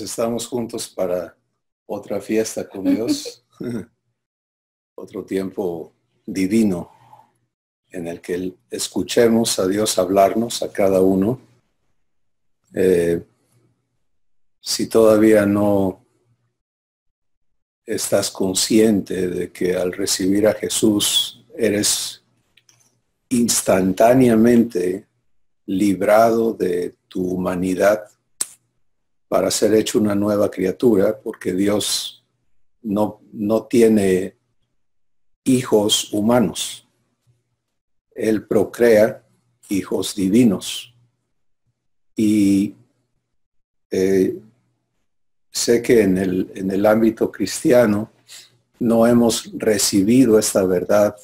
Pues estamos juntos para otra fiesta con Dios, otro tiempo divino en el que escuchemos a Dios hablarnos a cada uno. Si todavía no estás consciente de que al recibir a Jesús eres instantáneamente librado de tu humanidad para ser hecho una nueva criatura, porque Dios no tiene hijos humanos. Él procrea hijos divinos. Y sé que en el ámbito cristiano no hemos recibido esta verdad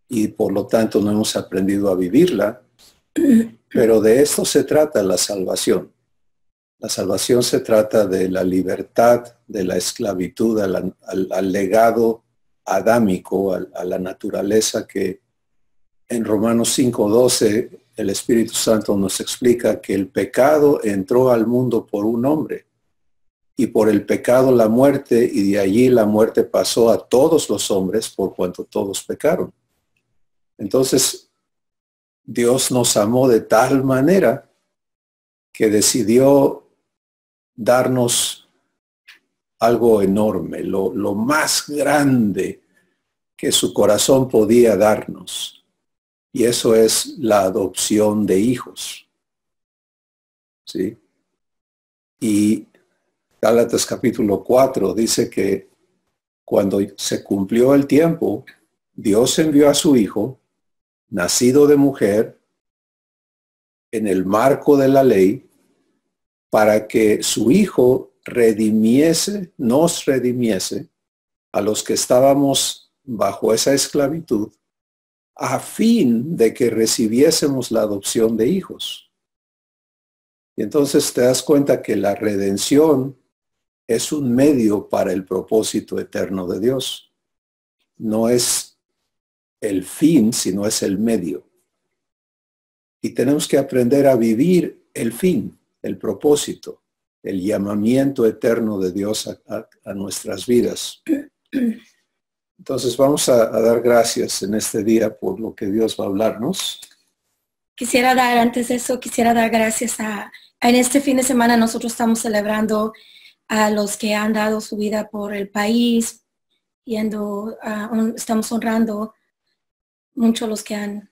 y por lo tanto no hemos aprendido a vivirla, pero de esto se trata la salvación. La salvación se trata de la libertad, de la esclavitud, al legado adámico, a la naturaleza que en Romanos 5:12 el Espíritu Santo nos explica que el pecado entró al mundo por un hombre y por el pecado la muerte, y de allí la muerte pasó a todos los hombres por cuanto todos pecaron. Entonces, Dios nos amó de tal manera que decidió darnos algo enorme, lo más grande que su corazón podía darnos. Y eso es la adopción de hijos. ¿Sí? Y Gálatas capítulo 4 dice que cuando se cumplió el tiempo, Dios envió a su Hijo, nacido de mujer, en el marco de la ley, para que su Hijo nos redimiese a los que estábamos bajo esa esclavitud, a fin de que recibiésemos la adopción de hijos. Y entonces te das cuenta que la redención es un medio para el propósito eterno de Dios. No es el fin, sino es el medio. Y tenemos que aprender a vivir el fin, el propósito, el llamamiento eterno de Dios a nuestras vidas. Entonces vamos a dar gracias en este día por lo que Dios va a hablarnos. Antes de eso, quisiera dar gracias en este fin de semana nosotros estamos celebrando a los que han dado su vida por el país, estamos honrando mucho a los que han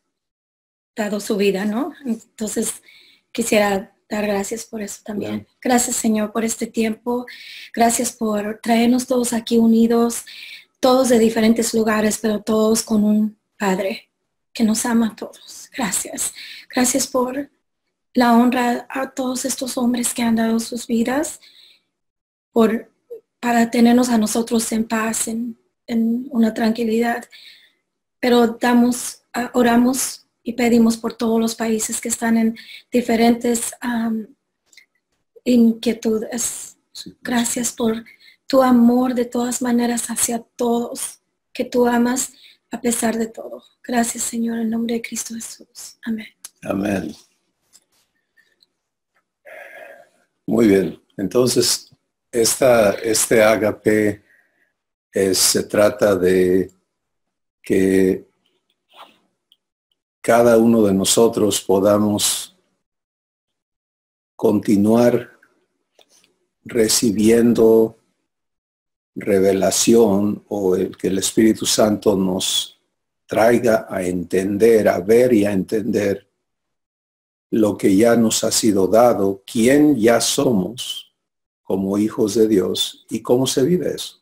dado su vida, ¿no? Entonces quisiera dar gracias por eso también. Bien. Gracias, Señor, por este tiempo. Gracias por traernos todos aquí unidos, todos de diferentes lugares, pero todos con un Padre que nos ama a todos. Gracias. Gracias por la honra a todos estos hombres que han dado sus vidas para tenernos a nosotros en paz, en una tranquilidad. Pero oramos y pedimos por todos los países que están en diferentes inquietudes. Sí. Gracias por tu amor de todas maneras hacia todos, que tú amas a pesar de todo. Gracias, Señor, en nombre de Cristo Jesús. Amén. Amén. Muy bien. Entonces, este ágape se trata de que cada uno de nosotros podamos continuar recibiendo revelación, o que el Espíritu Santo nos traiga a entender, a ver y a entender lo que ya nos ha sido dado, quién ya somos como hijos de Dios y cómo se vive eso.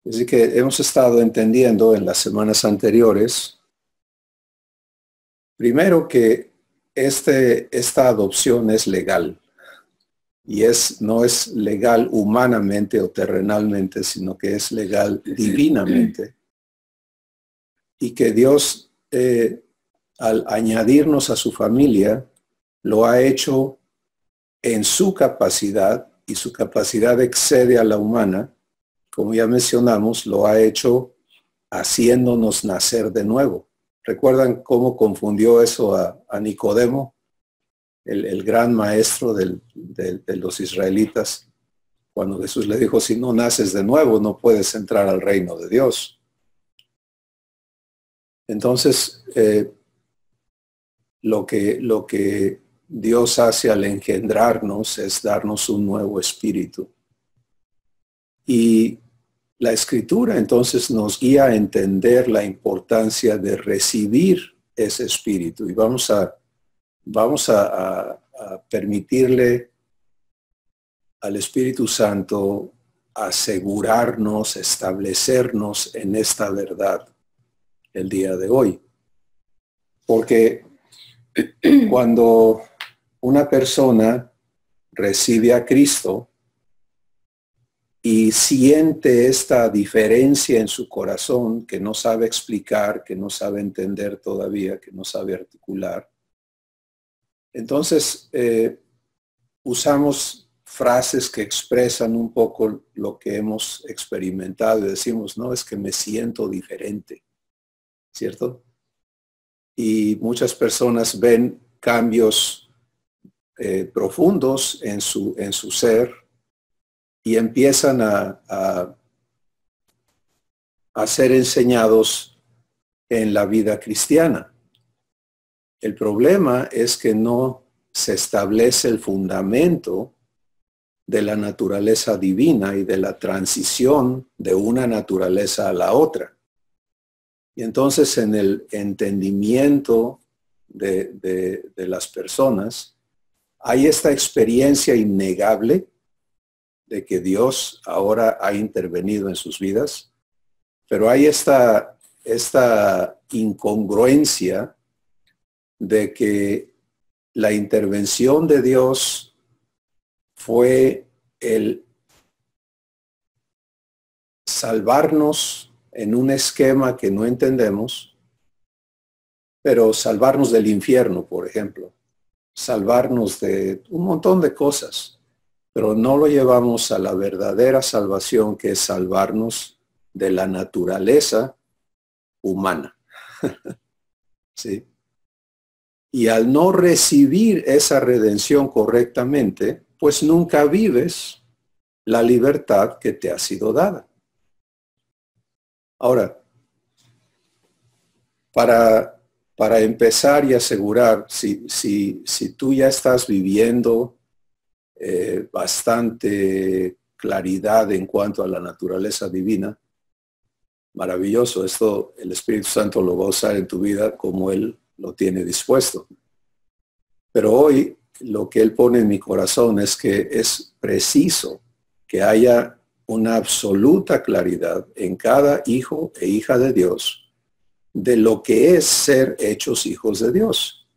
Así que hemos estado entendiendo en las semanas anteriores, primero, que esta adopción es legal. Y no es legal humanamente o terrenalmente, sino que es legal divinamente. Y que Dios, al añadirnos a su familia, lo ha hecho en su capacidad, y su capacidad excede a la humana. Como ya mencionamos, lo ha hecho haciéndonos nacer de nuevo. ¿Recuerdan cómo confundió eso a Nicodemo? el gran maestro de los israelitas, cuando Jesús le dijo, si no naces de nuevo, no puedes entrar al reino de Dios. Entonces, lo que Dios hace al engendrarnos es darnos un nuevo espíritu. Y la Escritura entonces nos guía a entender la importancia de recibir ese espíritu. Y vamos a permitirle al Espíritu Santo asegurarnos, establecernos en esta verdad el día de hoy. Porque cuando una persona recibe a Cristo y siente esta diferencia en su corazón que no sabe explicar, que no sabe entender todavía, que no sabe articular, entonces usamos frases que expresan un poco lo que hemos experimentado y decimos, no, es que me siento diferente, ¿cierto? Y muchas personas ven cambios profundos en su ser y empiezan a ser enseñados en la vida cristiana. El problema es que no se establece el fundamento de la naturaleza divina y de la transición de una naturaleza a la otra. Y entonces en el entendimiento de las personas hay esta experiencia innegable de que Dios ahora ha intervenido en sus vidas, pero hay esta incongruencia de que la intervención de Dios fue el salvarnos en un esquema que no entendemos, pero salvarnos del infierno, por ejemplo, salvarnos de un montón de cosas, pero no lo llevamos a la verdadera salvación, que es salvarnos de la naturaleza humana. ¿Sí? Y al no recibir esa redención correctamente, pues nunca vives la libertad que te ha sido dada. Ahora, para empezar y asegurar, si tú ya estás viviendo bastante claridad en cuanto a la naturaleza divina, maravilloso, esto el Espíritu Santo lo va a usar en tu vida como Él lo tiene dispuesto. Pero hoy lo que Él pone en mi corazón es que es preciso que haya una absoluta claridad en cada hijo e hija de Dios de lo que es ser hechos hijos de Dios.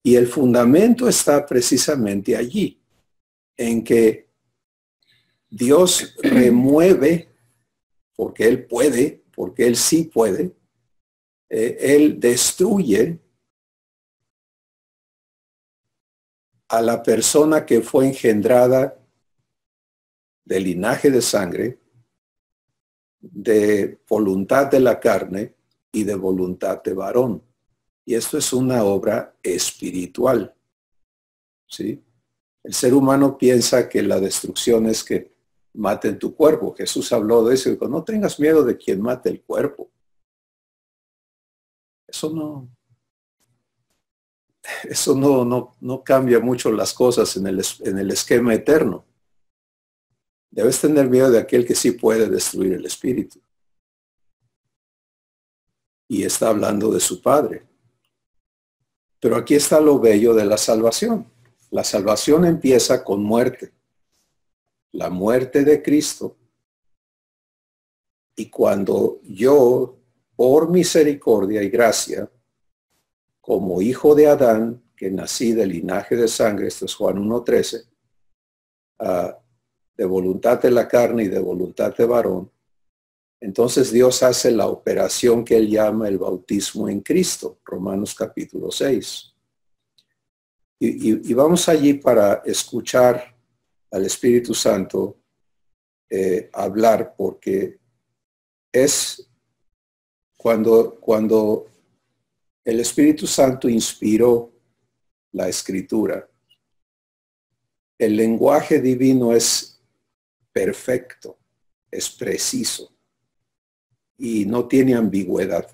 Y el fundamento está precisamente allí, en que Dios remueve, porque Él puede, porque Él sí puede, Él destruye a la persona que fue engendrada de linaje de sangre, de voluntad de la carne y de voluntad de varón. Y esto es una obra espiritual, ¿sí? El ser humano piensa que la destrucción es que maten tu cuerpo. Jesús habló de eso y dijo, no tengas miedo de quien mate el cuerpo. Eso no cambia mucho las cosas en el esquema eterno. Debes tener miedo de aquel que sí puede destruir el espíritu. Y está hablando de su Padre. Pero aquí está lo bello de la salvación. La salvación empieza con muerte. La muerte de Cristo. Y cuando yo, por misericordia y gracia, como hijo de Adán, que nací del linaje de sangre, esto es Juan 1:13, de voluntad de la carne y de voluntad de varón, entonces Dios hace la operación que Él llama el bautismo en Cristo, Romanos capítulo 6. Y vamos allí para escuchar al Espíritu Santo hablar, porque es cuando el Espíritu Santo inspiró la Escritura, El lenguaje divino es perfecto, es preciso y no tiene ambigüedad.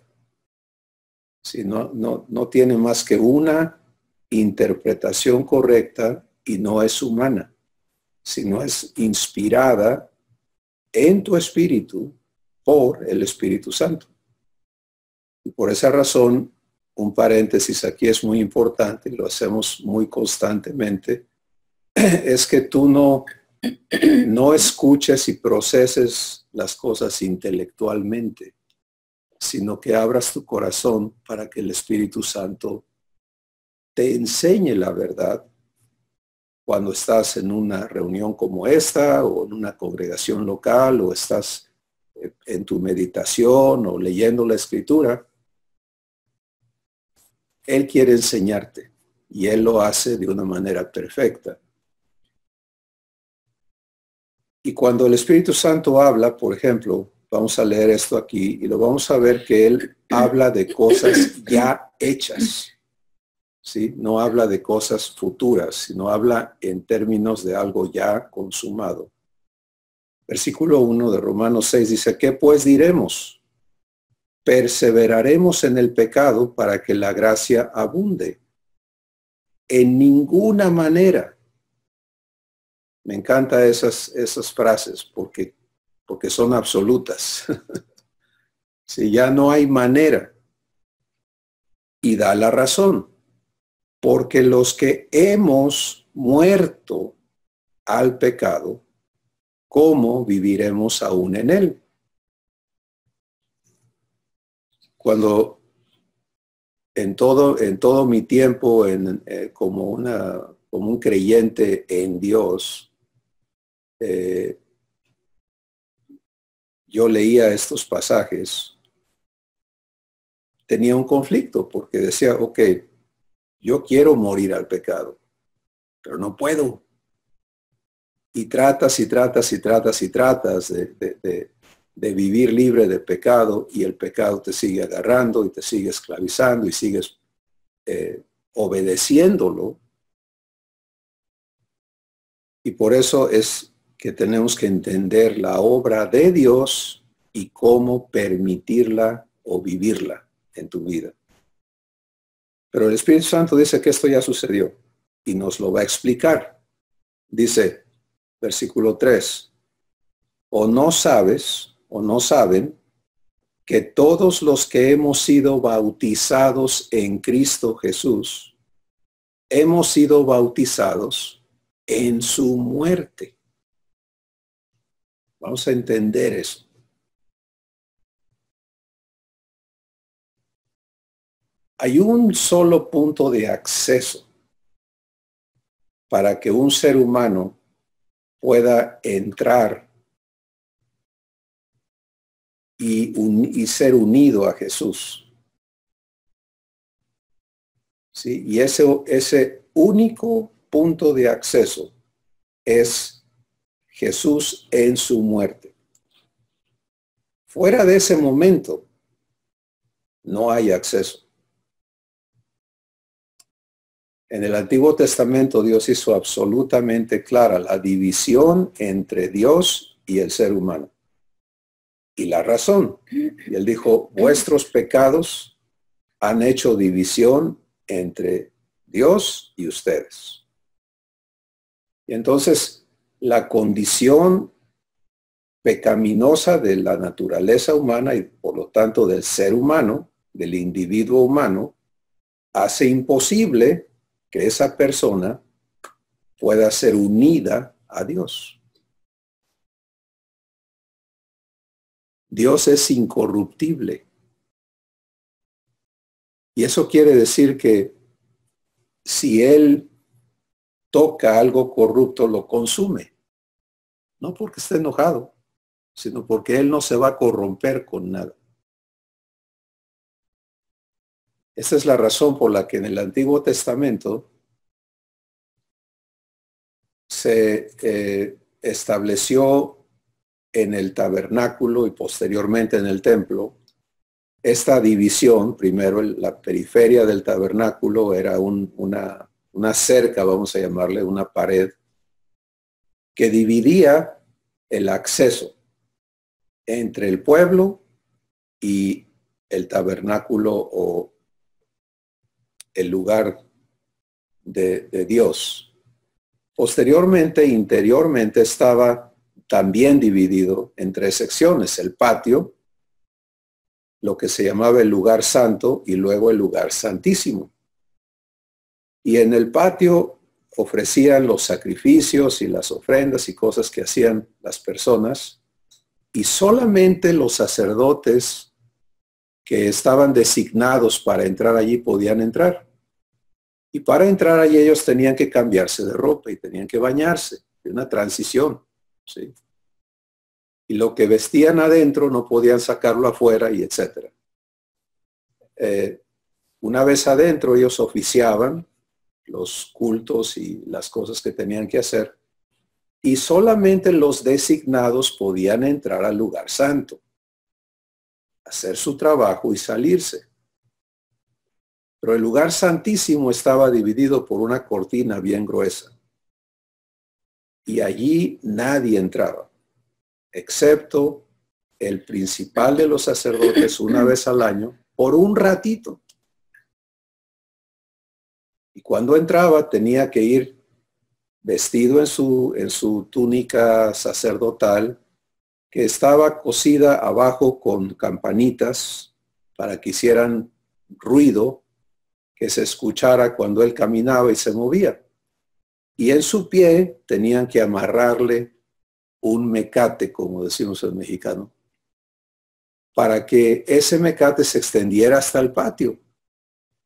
Sí, no tiene más que una interpretación correcta y no es humana, sino es inspirada en tu espíritu por el Espíritu Santo. Y por esa razón, un paréntesis aquí es muy importante y lo hacemos muy constantemente, es que tú no escuches y proceses las cosas intelectualmente, sino que abras tu corazón para que el Espíritu Santo te enseñe la verdad cuando estás en una reunión como esta o en una congregación local o estás en tu meditación o leyendo la Escritura. Él quiere enseñarte y Él lo hace de una manera perfecta. Y cuando el Espíritu Santo habla, por ejemplo, vamos a leer esto aquí y lo vamos a ver que Él habla de cosas ya hechas. ¿Sí? No habla de cosas futuras, sino habla en términos de algo ya consumado. Versículo 1 de Romanos 6 dice, ¿qué pues diremos? ¿Perseveraremos en el pecado para que la gracia abunde? En ninguna manera. Me encantan esas frases porque son absolutas. Si ya no hay manera. Y da la razón. Porque los que hemos muerto al pecado, ¿cómo viviremos aún en él? Cuando en todo mi tiempo como un creyente en Dios, yo leía estos pasajes, tenía un conflicto porque decía, ok, yo quiero morir al pecado, pero no puedo. Y tratas de vivir libre de pecado y el pecado te sigue agarrando y te sigue esclavizando y sigues obedeciéndolo. Y por eso es que tenemos que entender la obra de Dios y cómo permitirla o vivirla en tu vida. Pero el Espíritu Santo dice que esto ya sucedió y nos lo va a explicar. Dice, versículo 3, o no sabes o no saben que todos los que hemos sido bautizados en Cristo Jesús, hemos sido bautizados en su muerte. Vamos a entender eso. Hay un solo punto de acceso para que un ser humano pueda entrar y ser unido a Jesús. ¿Sí? Y ese único punto de acceso es Jesús en su muerte. Fuera de ese momento, no hay acceso. En el Antiguo Testamento Dios hizo absolutamente clara la división entre Dios y el ser humano. Y la razón. Y él dijo, vuestros pecados han hecho división entre Dios y ustedes. Y entonces la condición pecaminosa de la naturaleza humana y por lo tanto del ser humano, del individuo humano, hace imposible que esa persona pueda ser unida a Dios. Dios es incorruptible. Y eso quiere decir que si Él toca algo corrupto, lo consume. No porque esté enojado, sino porque Él no se va a corromper con nada. Esa es la razón por la que en el Antiguo Testamento se estableció en el tabernáculo y posteriormente en el templo esta división. Primero, la periferia del tabernáculo era una cerca, vamos a llamarle, una pared que dividía el acceso entre el pueblo y el tabernáculo o el lugar de Dios. Posteriormente, interiormente, estaba también dividido en 3 secciones: el patio, lo que se llamaba el lugar santo, y luego el lugar santísimo. Y en el patio ofrecían los sacrificios y las ofrendas y cosas que hacían las personas, y solamente los sacerdotes que estaban designados para entrar allí podían entrar. Y para entrar allí ellos tenían que cambiarse de ropa y tenían que bañarse, de una transición, ¿sí? Y lo que vestían adentro no podían sacarlo afuera, y etcétera. Una vez adentro ellos oficiaban los cultos y las cosas que tenían que hacer, y solamente los designados podían entrar al lugar santo, hacer su trabajo y salirse. Pero el lugar santísimo estaba dividido por una cortina bien gruesa, y allí nadie entraba, excepto el principal de los sacerdotes una vez al año, por un ratito. Y cuando entraba tenía que ir vestido en su túnica sacerdotal, que estaba cosida abajo con campanitas para que hicieran ruido, que se escuchara cuando él caminaba y se movía. Y en su pie tenían que amarrarle un mecate, como decimos en mexicano, para que ese mecate se extendiera hasta el patio.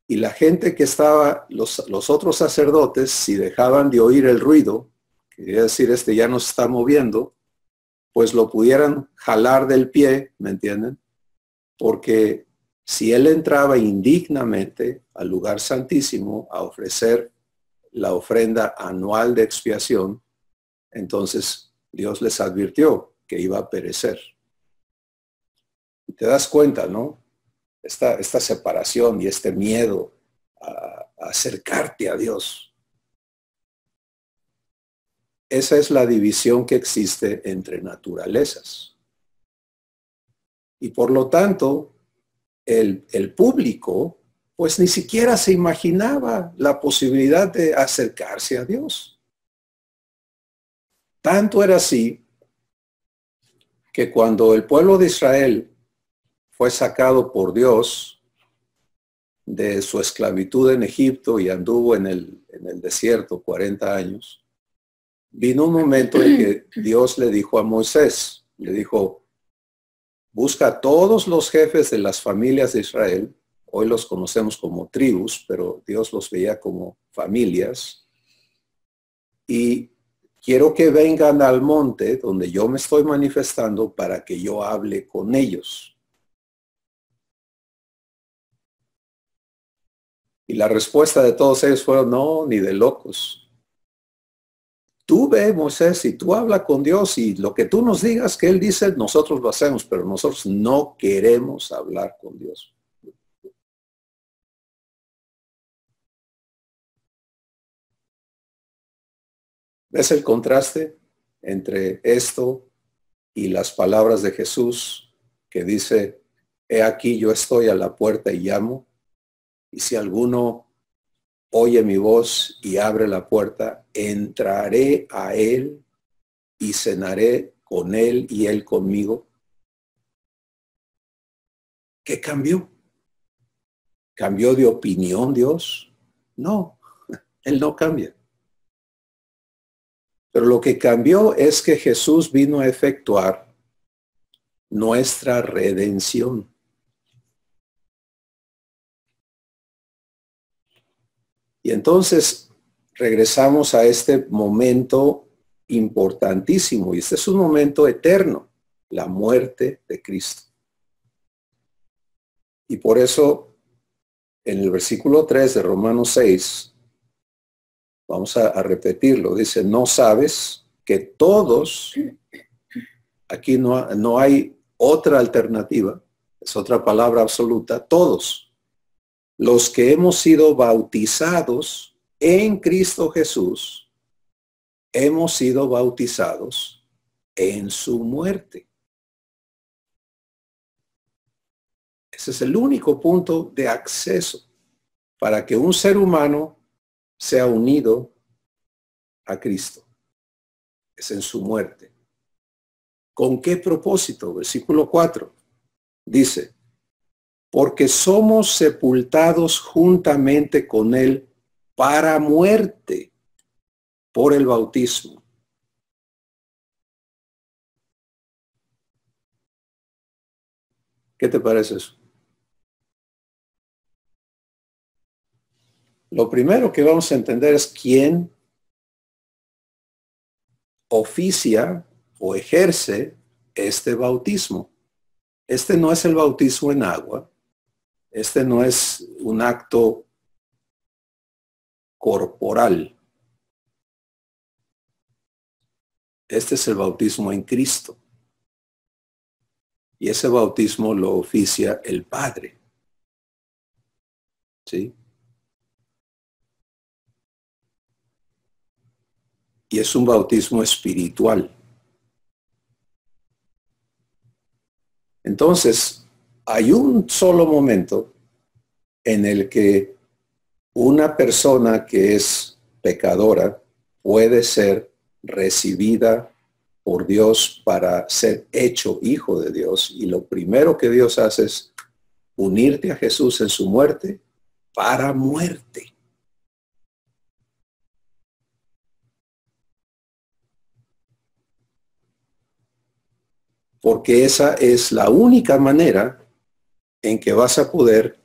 Y la gente que estaba, los otros sacerdotes, si dejaban de oír el ruido, quería decir, ya no se está moviendo, pues lo pudieran jalar del pie, ¿me entienden? Porque si él entraba indignamente al lugar santísimo a ofrecer la ofrenda anual de expiación, entonces Dios les advirtió que iba a perecer. Y te das cuenta, ¿no? Esta separación y este miedo a acercarte a Dios. Esa es la división que existe entre naturalezas. Y por lo tanto, el público, pues ni siquiera se imaginaba la posibilidad de acercarse a Dios. Tanto era así que cuando el pueblo de Israel fue sacado por Dios de su esclavitud en Egipto y anduvo en el desierto 40 años, vino un momento en que Dios le dijo a Moisés, le dijo: busca a todos los jefes de las familias de Israel. Hoy los conocemos como tribus, pero Dios los veía como familias. Y quiero que vengan al monte donde yo me estoy manifestando para que yo hable con ellos. Y la respuesta de todos ellos fue: no, ni de locos. Tú ve, Moisés, y tú habla con Dios, y lo que tú nos digas que Él dice, nosotros lo hacemos, pero nosotros no queremos hablar con Dios. ¿Ves el contraste entre esto y las palabras de Jesús que dice: he aquí yo estoy a la puerta y llamo, y si alguno oye mi voz y abre la puerta, entraré a él y cenaré con él y él conmigo? ¿Qué cambió? ¿Cambió de opinión Dios? No, Él no cambia. Pero lo que cambió es que Jesús vino a efectuar nuestra redención. Y entonces regresamos a este momento importantísimo, y este es un momento eterno, la muerte de Cristo. Y por eso, en el versículo 3 de Romanos 6, vamos a repetirlo, dice: no sabes que todos, aquí no hay otra alternativa, es otra palabra absoluta, todos los que hemos sido bautizados en Cristo Jesús, hemos sido bautizados en su muerte. Ese es el único punto de acceso para que un ser humano sea unido a Cristo. Es en su muerte. ¿Con qué propósito? Versículo 4 dice, porque somos sepultados juntamente con él para muerte por el bautismo. ¿Qué te parece eso? Lo primero que vamos a entender es quién oficia o ejerce este bautismo. Este no es el bautismo en agua. Este no es un acto corporal. Este es el bautismo en Cristo. Y ese bautismo lo oficia el Padre. ¿Sí? Y es un bautismo espiritual. Entonces, hay un solo momento en el que una persona que es pecadora puede ser recibida por Dios para ser hecho hijo de Dios. Y lo primero que Dios hace es unirte a Jesús en su muerte para muerte. Porque esa es la única manera en que vas a poder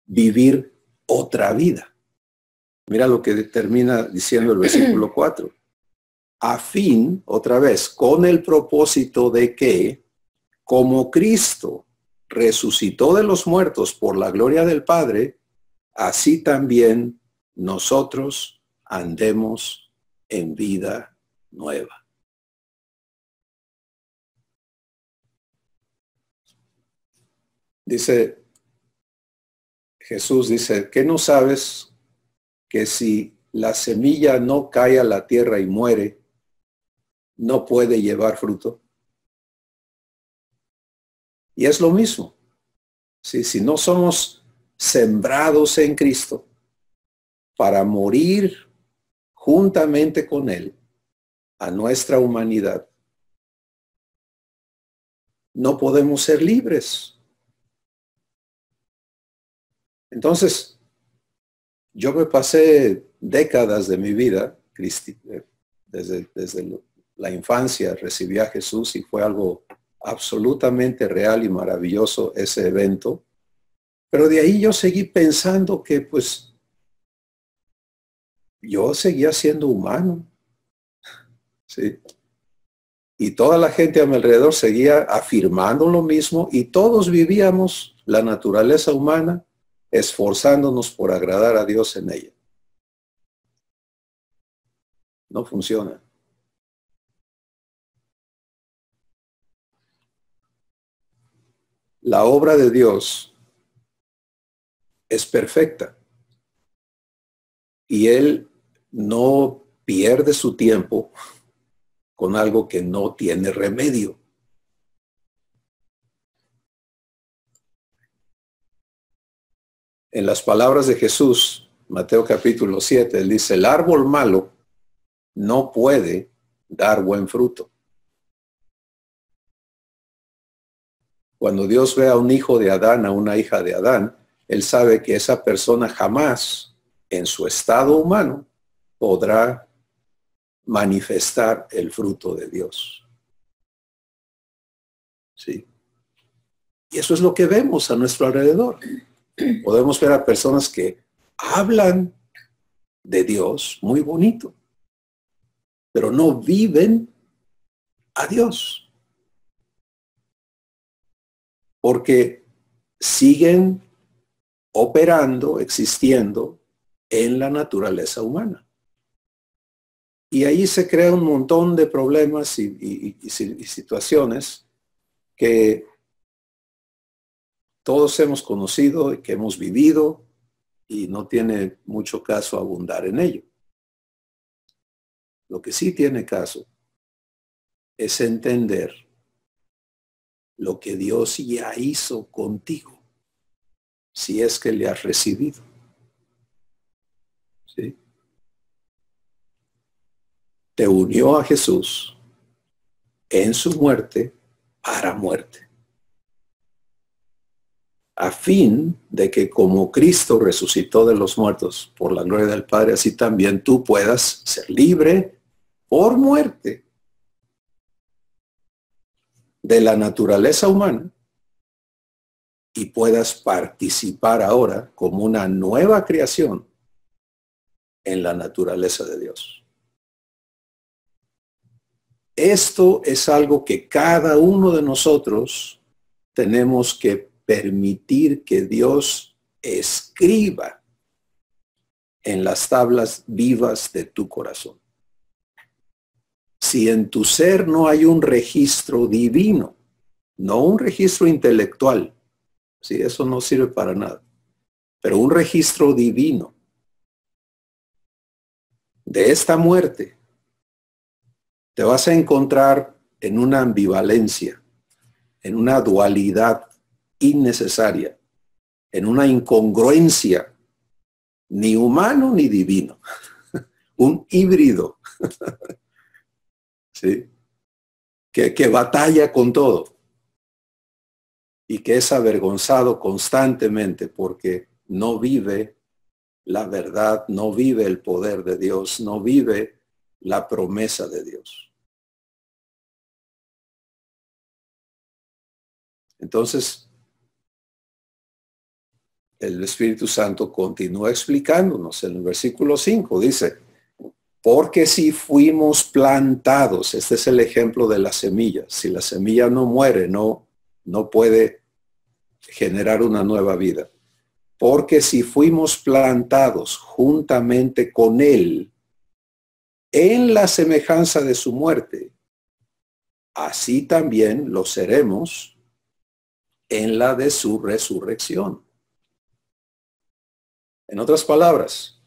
vivir otra vida. Mira lo que termina diciendo el versículo 4. A fin, otra vez, con el propósito de que, como Cristo resucitó de los muertos por la gloria del Padre, así también nosotros andemos en vida nueva. Dice, Jesús dice, ¿qué no sabes que si la semilla no cae a la tierra y muere, no puede llevar fruto? Y es lo mismo. ¿Sí? Si no somos sembrados en Cristo para morir juntamente con Él a nuestra humanidad, no podemos ser libres. Entonces, yo me pasé décadas de mi vida, desde la infancia recibí a Jesús y fue algo absolutamente real y maravilloso ese evento. Pero de ahí yo seguí pensando que pues yo seguía siendo humano. ¿Sí? Y toda la gente a mi alrededor seguía afirmando lo mismo y todos vivíamos la naturaleza humana esforzándonos por agradar a Dios en ella. No funciona. La obra de Dios es perfecta y Él no pierde su tiempo con algo que no tiene remedio. En las palabras de Jesús, Mateo capítulo 7, Él dice, el árbol malo no puede dar buen fruto. Cuando Dios ve a un hijo de Adán, a una hija de Adán, Él sabe que esa persona jamás, en su estado humano, podrá manifestar el fruto de Dios. ¿Sí? Y eso es lo que vemos a nuestro alrededor. Podemos ver a personas que hablan de Dios muy bonito, pero no viven a Dios. Porque siguen operando, existiendo en la naturaleza humana. Y ahí se crea un montón de problemas y situaciones que todos hemos conocido y que hemos vivido y no tiene mucho caso abundar en ello. Lo que sí tiene caso es entender lo que Dios ya hizo contigo, si es que le has recibido. ¿Sí? Te unió a Jesús en su muerte para muerte, a fin de que como Cristo resucitó de los muertos por la gloria del Padre, así también tú puedas ser libre por muerte de la naturaleza humana y puedas participar ahora como una nueva creación en la naturaleza de Dios. Esto es algo que cada uno de nosotros tenemos que permitir que Dios escriba en las tablas vivas de tu corazón. Si en tu ser no hay un registro divino, no un registro intelectual, ¿sí? Eso no sirve para nada, pero un registro divino de esta muerte, te vas a encontrar en una ambivalencia, en una dualidad innecesaria, en una incongruencia, ni humano ni divino, un híbrido, ¿sí? que batalla con todo y que es avergonzado constantemente porque no vive la verdad, no vive el poder de Dios, no vive la promesa de Dios. Entonces, el Espíritu Santo continúa explicándonos en el versículo 5, dice, porque si fuimos plantados, este es el ejemplo de la semilla, si la semilla no muere, no puede generar una nueva vida. Porque si fuimos plantados juntamente con Él en la semejanza de su muerte, así también lo seremos en la de su resurrección. En otras palabras,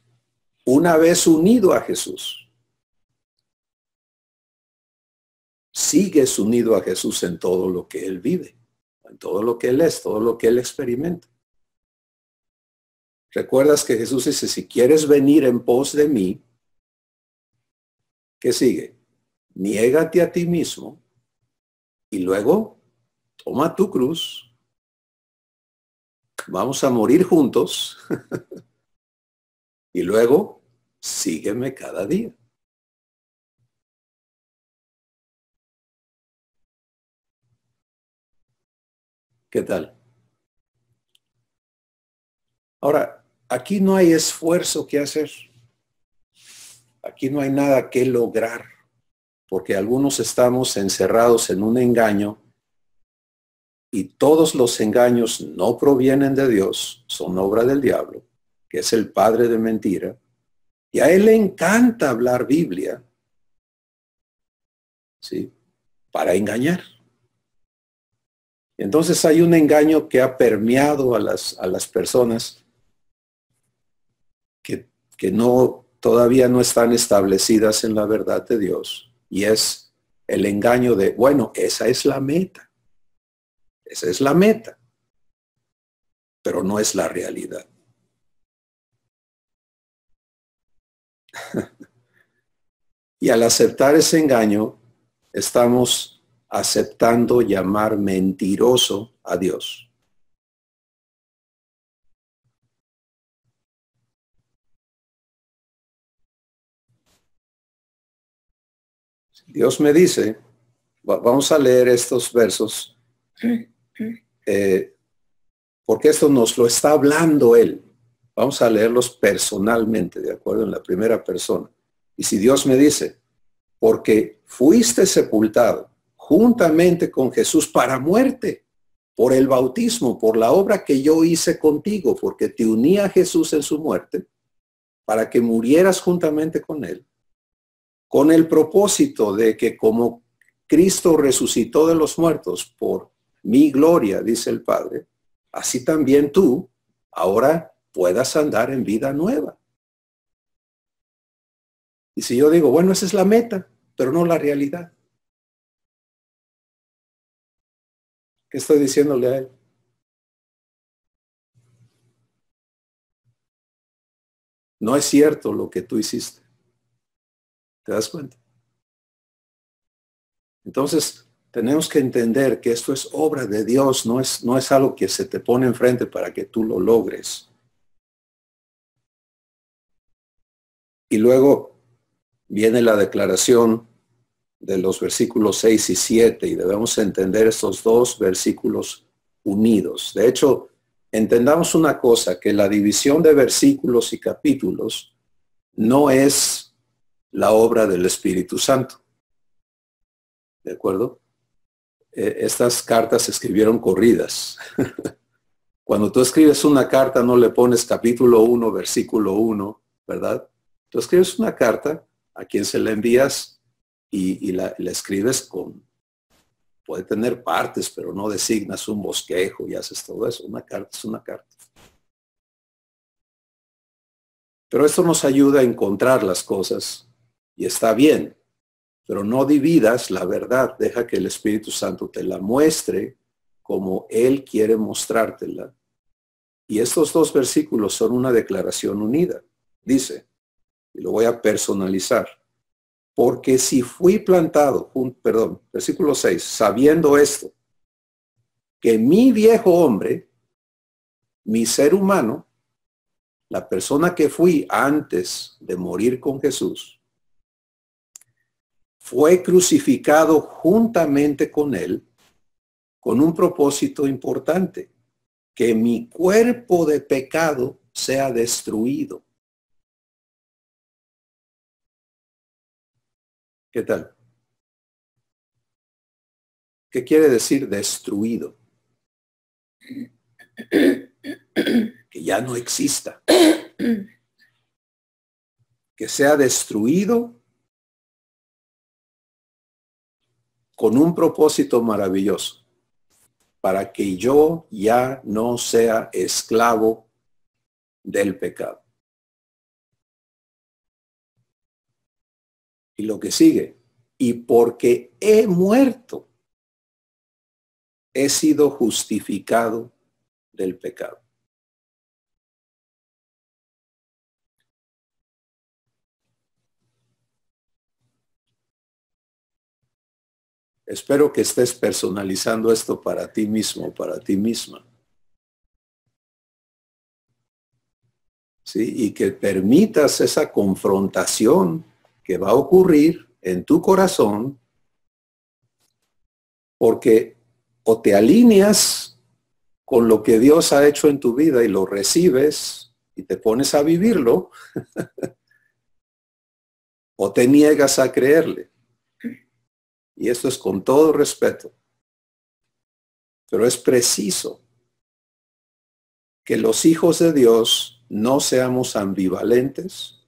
una vez unido a Jesús, sigues unido a Jesús en todo lo que Él vive, en todo lo que Él es, todo lo que Él experimenta. Recuerdas que Jesús dice, si quieres venir en pos de mí, ¿qué sigue? Niégate a ti mismo y luego toma tu cruz. Vamos a morir juntos y luego sígueme cada día. ¿Qué tal? Ahora, aquí no hay esfuerzo que hacer. Aquí no hay nada que lograr, porque algunos estamos encerrados en un engaño y todos los engaños no provienen de Dios, son obra del diablo, que es el padre de mentira. Y a él le encanta hablar Biblia, ¿sí? Para engañar. Entonces hay un engaño que ha permeado a las personas que todavía no están establecidas en la verdad de Dios. Y es el engaño de, bueno, esa es la meta. Esa es la meta. Pero no es la realidad. Y al aceptar ese engaño, estamos aceptando llamar mentiroso a Dios. Dios me dice, vamos a leer estos versos, porque esto nos lo está hablando Él. Vamos a leerlos personalmente, ¿de acuerdo? En la primera persona. Y si Dios me dice, porque fuiste sepultado juntamente con Jesús para muerte, por el bautismo, por la obra que yo hice contigo, porque te uní a Jesús en su muerte, para que murieras juntamente con Él, con el propósito de que como Cristo resucitó de los muertos por mi gloria, dice el Padre, así también tú ahora puedas andar en vida nueva. Y si yo digo, bueno, esa es la meta, pero no la realidad, ¿qué estoy diciéndole a él? No es cierto lo que tú hiciste. ¿Te das cuenta? Entonces, tenemos que entender que esto es obra de Dios, no es algo que se te pone enfrente para que tú lo logres. Y luego viene la declaración de los versículos 6 y 7 y debemos entender estos dos versículos unidos. De hecho, entendamos una cosa, que la división de versículos y capítulos no es la obra del Espíritu Santo. ¿De acuerdo? Estas cartas se escribieron corridas. Cuando tú escribes una carta no le pones capítulo 1, versículo 1, ¿verdad? Tú escribes una carta a quien se la envías y la escribes con, puede tener partes, pero no designas un bosquejo y haces todo eso. Una carta es una carta. Pero esto nos ayuda a encontrar las cosas y está bien, pero no dividas la verdad. Deja que el Espíritu Santo te la muestre como Él quiere mostrártela. Y estos dos versículos son una declaración unida. Dice, y lo voy a personalizar, porque si fui plantado, versículo 6, sabiendo esto, que mi viejo hombre, mi ser humano, la persona que fui antes de morir con Jesús, fue crucificado juntamente con él con un propósito importante, que mi cuerpo de pecado sea destruido. ¿Qué tal? ¿Qué quiere decir destruido? Que ya no exista. Que sea destruido con un propósito maravilloso, para que yo ya no sea esclavo del pecado. Y lo que sigue, y porque he muerto, he sido justificado del pecado. Espero que estés personalizando esto para ti mismo, para ti misma. ¿Sí? Y que permitas esa confrontación que va a ocurrir en tu corazón, porque o te alineas con lo que Dios ha hecho en tu vida y lo recibes y te pones a vivirlo, o te niegas a creerle. Y esto es con todo respeto. Pero es preciso que los hijos de Dios no seamos ambivalentes,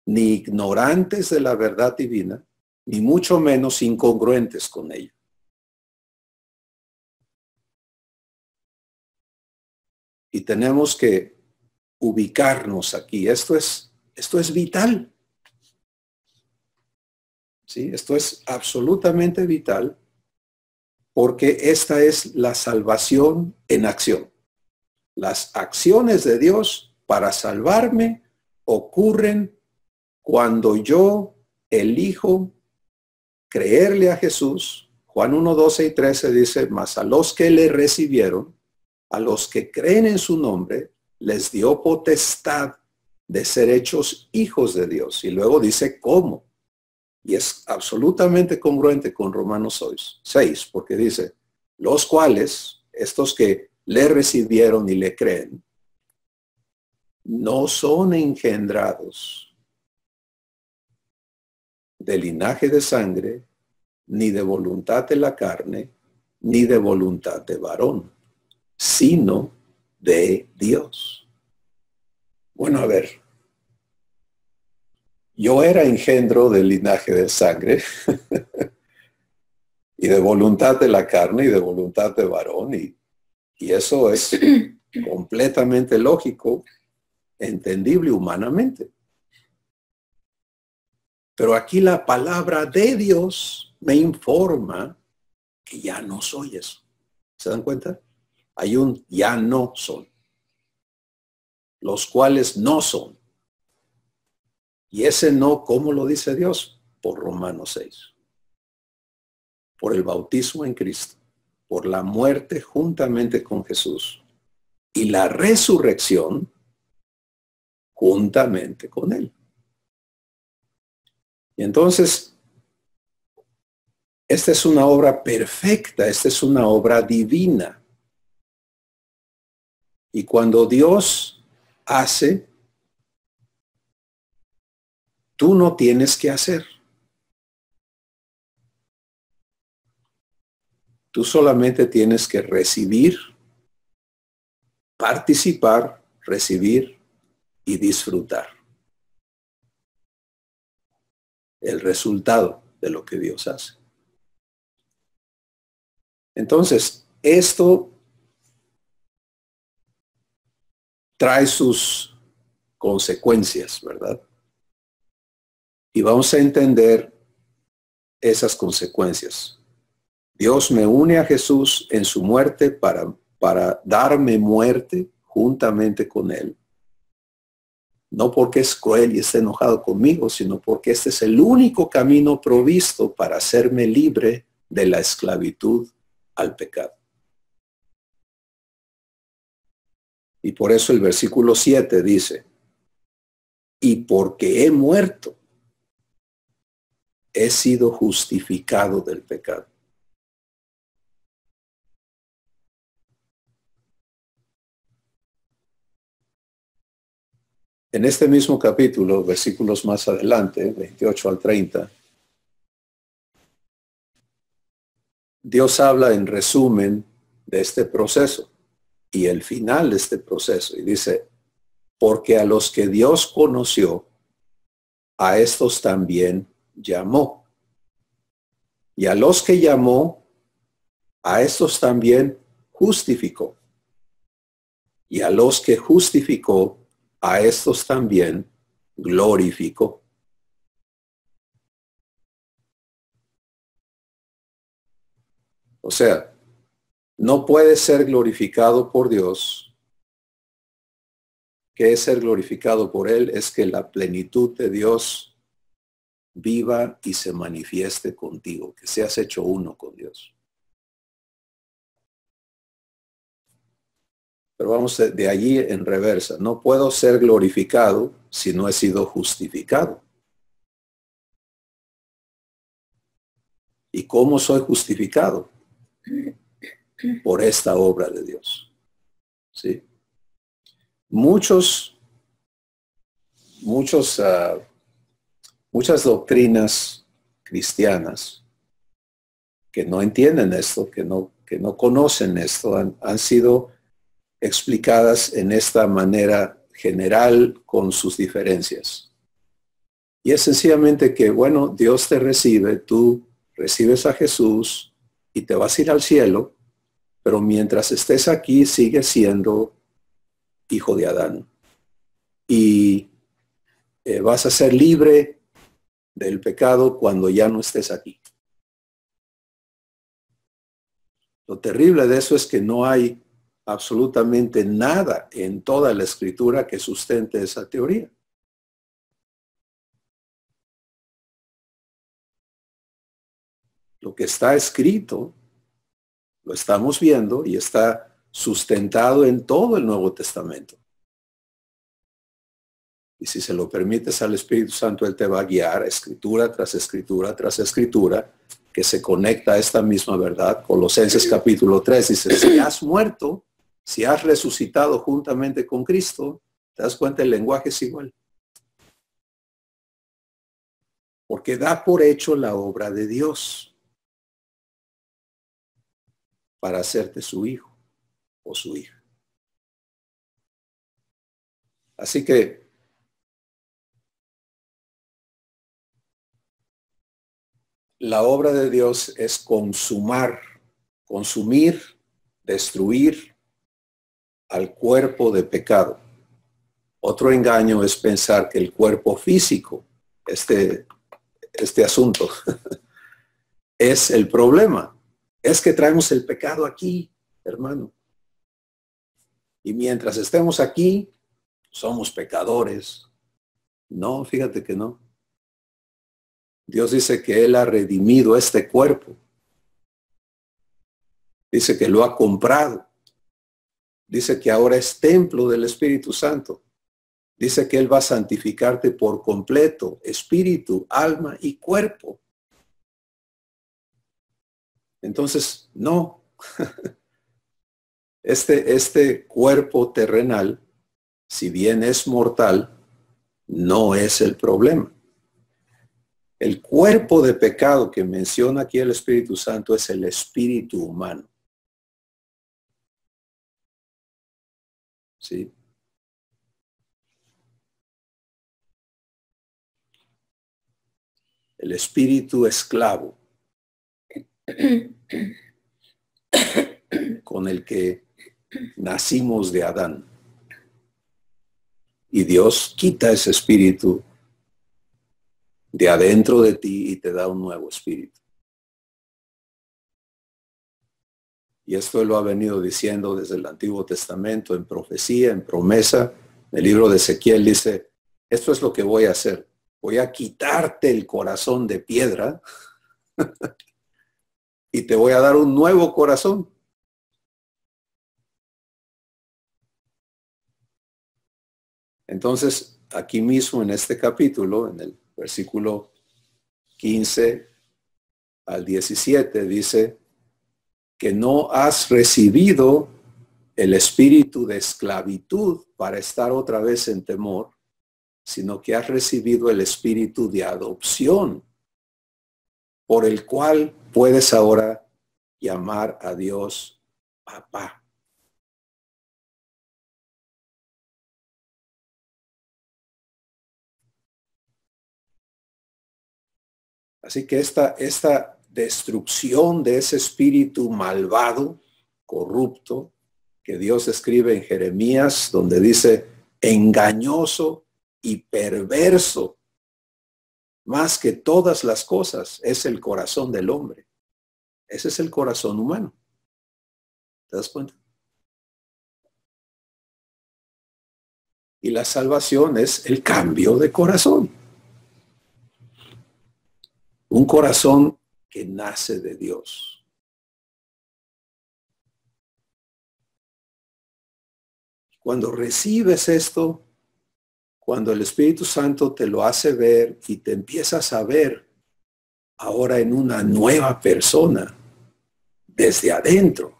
ni ignorantes de la verdad divina, ni mucho menos incongruentes con ella. Y tenemos que ubicarnos aquí. Esto es vital. ¿Sí? Esto es absolutamente vital, porque esta es la salvación en acción. Las acciones de Dios para salvarme ocurren cuando yo elijo creerle a Jesús. Juan 1, 12 y 13 dice, mas a los que le recibieron, a los que creen en su nombre, les dio potestad de ser hechos hijos de Dios. Y luego dice cómo. Y es absolutamente congruente con Romanos 6, porque dice, los cuales, estos que le recibieron y le creen, no son engendrados de linaje de sangre, ni de voluntad de la carne, ni de voluntad de varón, sino de Dios. Bueno, a ver, yo era engendro del linaje de sangre y de voluntad de la carne y de voluntad de varón, y eso es completamente lógico, entendible humanamente. Pero aquí la palabra de Dios me informa que ya no soy eso. ¿Se dan cuenta? Hay un ya no son. Los cuales no son. Y ese no, ¿cómo lo dice Dios? Por Romanos 6. Por el bautismo en Cristo. Por la muerte juntamente con Jesús. Y la resurrección juntamente con Él. Y entonces, esta es una obra perfecta, esta es una obra divina. Y cuando Dios hace, tú no tienes que hacer. Tú solamente tienes que recibir, participar, recibir y disfrutar el resultado de lo que Dios hace. Entonces, esto trae sus consecuencias, ¿verdad? Y vamos a entender esas consecuencias. Dios me une a Jesús en su muerte para darme muerte juntamente con Él. No porque es cruel y esté enojado conmigo, sino porque este es el único camino provisto para hacerme libre de la esclavitud al pecado. Y por eso el versículo 7 dice, y porque he muerto, he sido justificado del pecado. En este mismo capítulo, versículos más adelante, 28 al 30, Dios habla en resumen de este proceso y el final de este proceso. Y dice, porque a los que Dios conoció, a estos también llamó. Y a los que llamó, a estos también justificó. Y a los que justificó, a estos también glorificó. O sea, no puede ser glorificado por Dios. ¿Qué es ser glorificado por Él? Es que la plenitud de Dios viva y se manifieste contigo, que seas hecho uno con Dios. Pero vamos de allí en reversa. No puedo ser glorificado si no he sido justificado. ¿Y cómo soy justificado? Por esta obra de Dios. ¿Sí? Muchas doctrinas cristianas que no entienden esto, que no conocen esto, han sido explicadas en esta manera general con sus diferencias. Y es sencillamente que, bueno, Dios te recibe, tú recibes a Jesús y te vas a ir al cielo, pero mientras estés aquí sigues siendo hijo de Adán. Y vas a ser libre del pecado cuando ya no estés aquí. Lo terrible de eso es que no hay absolutamente nada en toda la Escritura que sustente esa teoría. Lo que está escrito, lo estamos viendo y está sustentado en todo el Nuevo Testamento. Y si se lo permites al Espíritu Santo, Él te va a guiar escritura tras escritura tras escritura que se conecta a esta misma verdad. Colosenses capítulo 3 dice, si has muerto, si has resucitado juntamente con Cristo, ¿te das cuenta? El lenguaje es igual. Porque da por hecho la obra de Dios para hacerte su hijo o su hija. Así que la obra de Dios es consumir, destruir al cuerpo de pecado. Otro engaño es pensar que el cuerpo físico, este este asunto. Es el problema. Es que traemos el pecado aquí, hermano. Y mientras estemos aquí, somos pecadores. No, fíjate que no. Dios dice que Él ha redimido este cuerpo. Dice que lo ha comprado. Dice que ahora es templo del Espíritu Santo. Dice que Él va a santificarte por completo, espíritu, alma y cuerpo. Entonces, no. Este cuerpo terrenal, si bien es mortal, no es el problema. El cuerpo de pecado que menciona aquí el Espíritu Santo es el espíritu humano. ¿Sí? El espíritu esclavo con el que nacimos de Adán. Y Dios quita ese espíritu de adentro de ti y te da un nuevo espíritu. Y esto Él lo ha venido diciendo desde el Antiguo Testamento, en profecía, en promesa. El libro de Ezequiel dice, esto es lo que voy a hacer. Voy a quitarte el corazón de piedra y te voy a dar un nuevo corazón. Entonces, aquí mismo en este capítulo, en el versículo 15 al 17, dice que no has recibido el espíritu de esclavitud para estar otra vez en temor, sino que has recibido el espíritu de adopción, por el cual puedes ahora llamar a Dios papá. Así que esta destrucción de ese espíritu malvado, corrupto, que Dios escribe en Jeremías, donde dice engañoso y perverso, más que todas las cosas, es el corazón del hombre. Ese es el corazón humano. ¿Te das cuenta? Y la salvación es el cambio de corazón. Un corazón que nace de Dios. Cuando recibes esto, cuando el Espíritu Santo te lo hace ver y te empiezas a ver ahora en una nueva persona, desde adentro,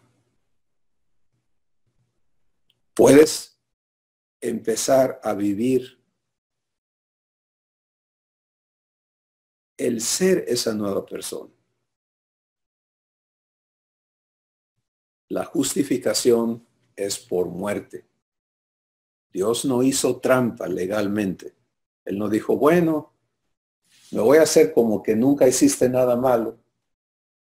puedes empezar a vivir el ser esa nueva persona. La justificación es por muerte. Dios no hizo trampa legalmente. Él no dijo, bueno, me voy a hacer como que nunca hiciste nada malo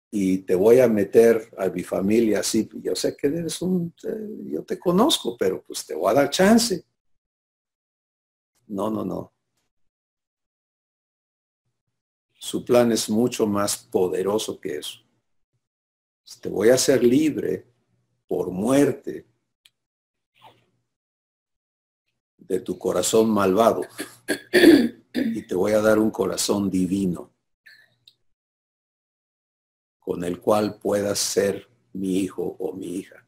y te voy a meter a mi familia así. Yo sé que eres yo te conozco, pero pues te voy a dar chance. No, no, no. Su plan es mucho más poderoso que eso. Te voy a hacer libre por muerte de tu corazón malvado y te voy a dar un corazón divino con el cual puedas ser mi hijo o mi hija.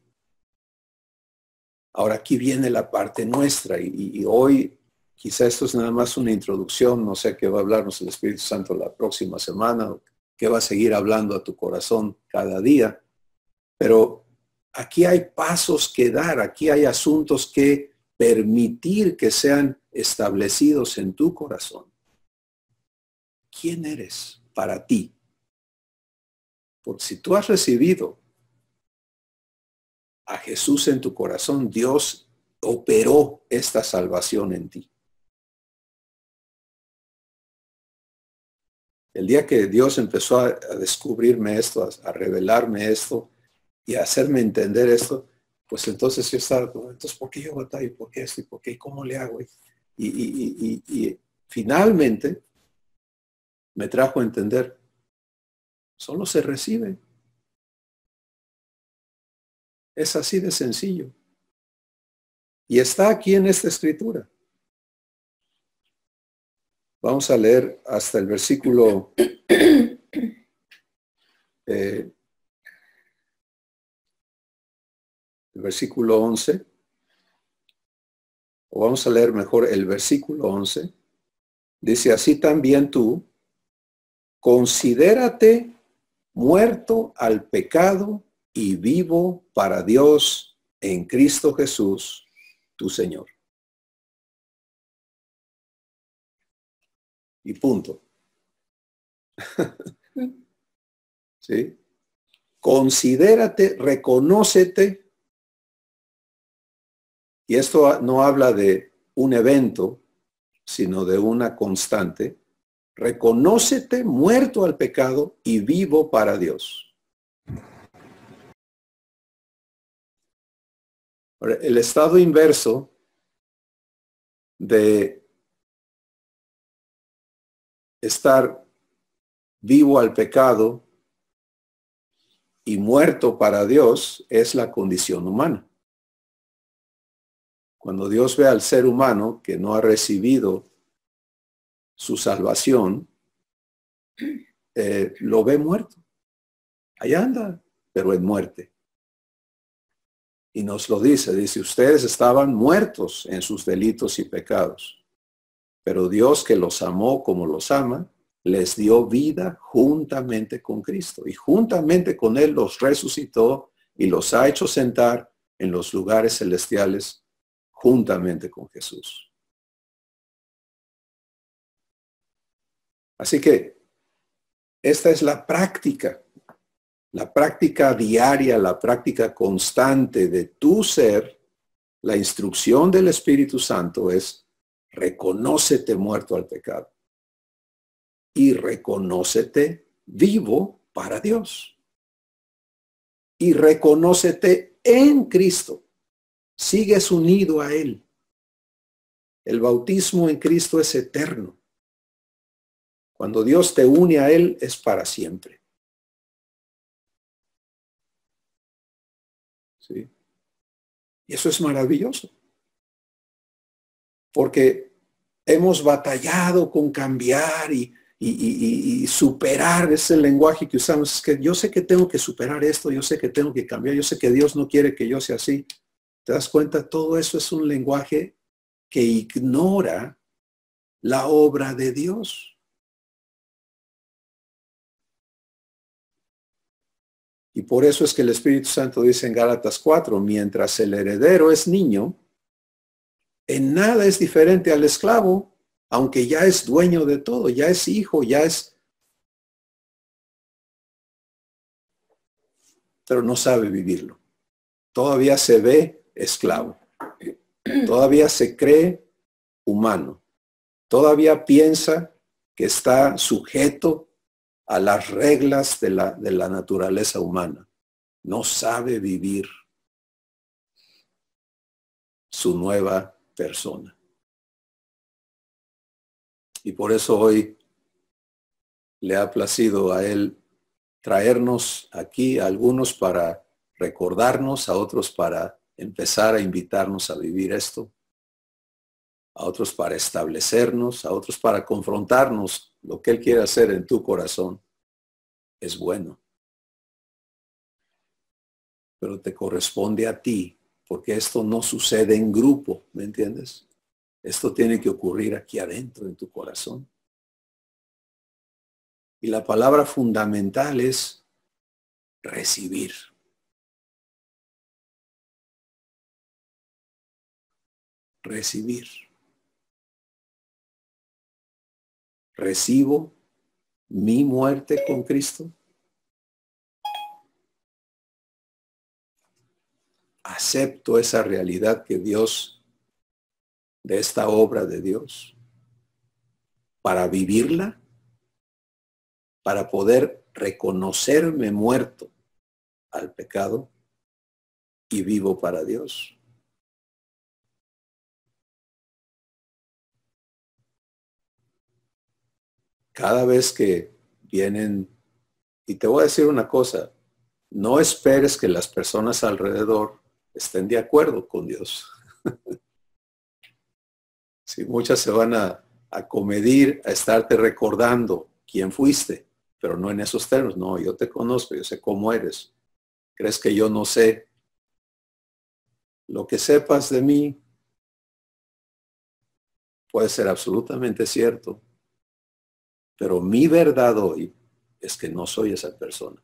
Ahora aquí viene la parte nuestra y hoy quizá esto es nada más una introducción, no sé qué va a hablarnos el Espíritu Santo la próxima semana, qué va a seguir hablando a tu corazón cada día, pero aquí hay pasos que dar, aquí hay asuntos que permitir que sean establecidos en tu corazón. ¿Quién eres para ti? Porque si tú has recibido a Jesús en tu corazón, Dios operó esta salvación en ti. El día que Dios empezó a descubrirme esto, a revelarme esto y a hacerme entender esto, pues entonces yo estaba, entonces, ¿por qué yo batallo? ¿Por qué esto? ¿Y por qué? ¿Y cómo le hago? Y finalmente me trajo a entender. Solo se recibe. Es así de sencillo. Y está aquí en esta escritura. Vamos a leer hasta el versículo el versículo 11. O vamos a leer mejor el versículo 11. Dice, así también tú, considérate muerto al pecado y vivo para Dios en Cristo Jesús, tu Señor. Y punto. ¿Sí? Considérate, reconócete. Y esto no habla de un evento, sino de una constante. Reconócete muerto al pecado y vivo para Dios. El estado inverso de estar vivo al pecado y muerto para Dios es la condición humana. Cuando Dios ve al ser humano que no ha recibido su salvación, lo ve muerto. Ahí anda, pero en muerte. Y nos lo dice, ustedes estaban muertos en sus delitos y pecados, pero Dios que los amó como los ama, les dio vida juntamente con Cristo. Y juntamente con Él los resucitó y los ha hecho sentar en los lugares celestiales juntamente con Jesús. Así que esta es la práctica diaria, la práctica constante de tu ser. La instrucción del Espíritu Santo es reconócete muerto al pecado y reconócete vivo para Dios y reconócete en Cristo. Sigues unido a Él. El bautismo en Cristo es eterno. Cuando Dios te une a Él es para siempre. ¿Sí? Y eso es maravilloso. Porque hemos batallado con cambiar y superar ese lenguaje que usamos. Es que yo sé que tengo que superar esto, yo sé que tengo que cambiar, yo sé que Dios no quiere que yo sea así. ¿Te das cuenta? Todo eso es un lenguaje que ignora la obra de Dios. Y por eso es que el Espíritu Santo dice en Gálatas 4, mientras el heredero es niño, en nada es diferente al esclavo, aunque ya es dueño de todo, ya es hijo, ya es... Pero no sabe vivirlo. Todavía se ve esclavo. Todavía se cree humano. Todavía piensa que está sujeto a las reglas de la naturaleza humana. No sabe vivir su nueva persona. Y por eso hoy le ha placido a Él traernos aquí a algunos para recordarnos, a otros para empezar a invitarnos a vivir esto, a otros para establecernos, a otros para confrontarnos. Lo que Él quiere hacer en tu corazón es bueno. Pero te corresponde a ti, porque esto no sucede en grupo, ¿me entiendes? Esto tiene que ocurrir aquí adentro, en tu corazón. Y la palabra fundamental es recibir. Recibir. Recibo mi muerte con Cristo. Acepto esa realidad que Dios, de esta obra de Dios, para vivirla, para poder reconocerme muerto al pecado y vivo para Dios. cada vez que vienen, y te voy a decir una cosa, no esperes que las personas alrededor estén de acuerdo con Dios. Si muchas se van a comedir, a estarte recordando quién fuiste, pero no en esos términos. No, yo te conozco, yo sé cómo eres. ¿Crees que yo no sé? Lo que sepas de mí puede ser absolutamente cierto, pero mi verdad hoy es que no soy esa persona.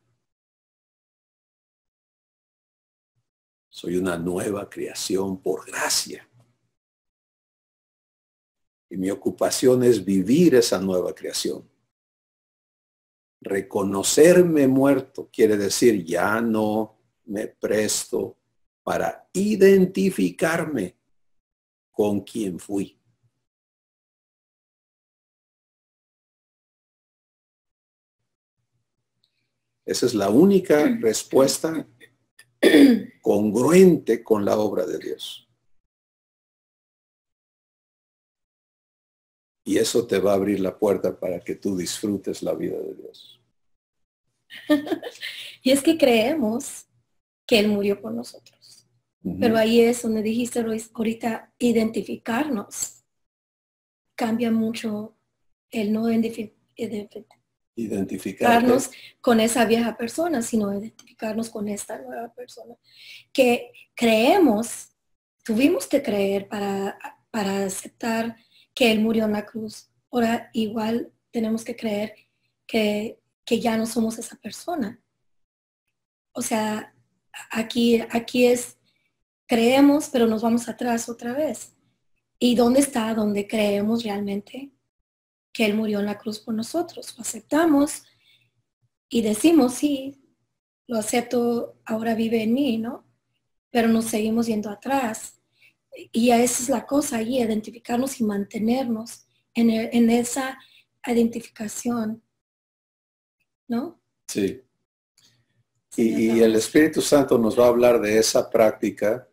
Soy una nueva creación por gracia. Y mi ocupación es vivir esa nueva creación. Reconocerme muerto quiere decir ya no me presto para identificarme con quien fui. Esa es la única respuesta congruente con la obra de Dios. Y eso te va a abrir la puerta para que tú disfrutes la vida de Dios. Y es que creemos que Él murió por nosotros. Pero ahí es donde dijiste, Luis, ahorita identificarnos. Cambia mucho el no identificarnos con esa vieja persona, sino identificarnos con esta nueva persona. Que creemos, tuvimos que creer para aceptar que Él murió en la cruz. Ahora igual tenemos que creer que ya no somos esa persona. O sea, aquí es, creemos, pero nos vamos atrás otra vez. ¿Y dónde está donde creemos realmente que Él murió en la cruz por nosotros? Lo aceptamos y decimos, sí, lo acepto, ahora vive en mí, ¿no? Pero nos seguimos yendo atrás. Y esa es la cosa ahí, identificarnos y mantenernos en esa identificación, ¿no? Sí. Y el Espíritu Santo nos va a hablar de esa práctica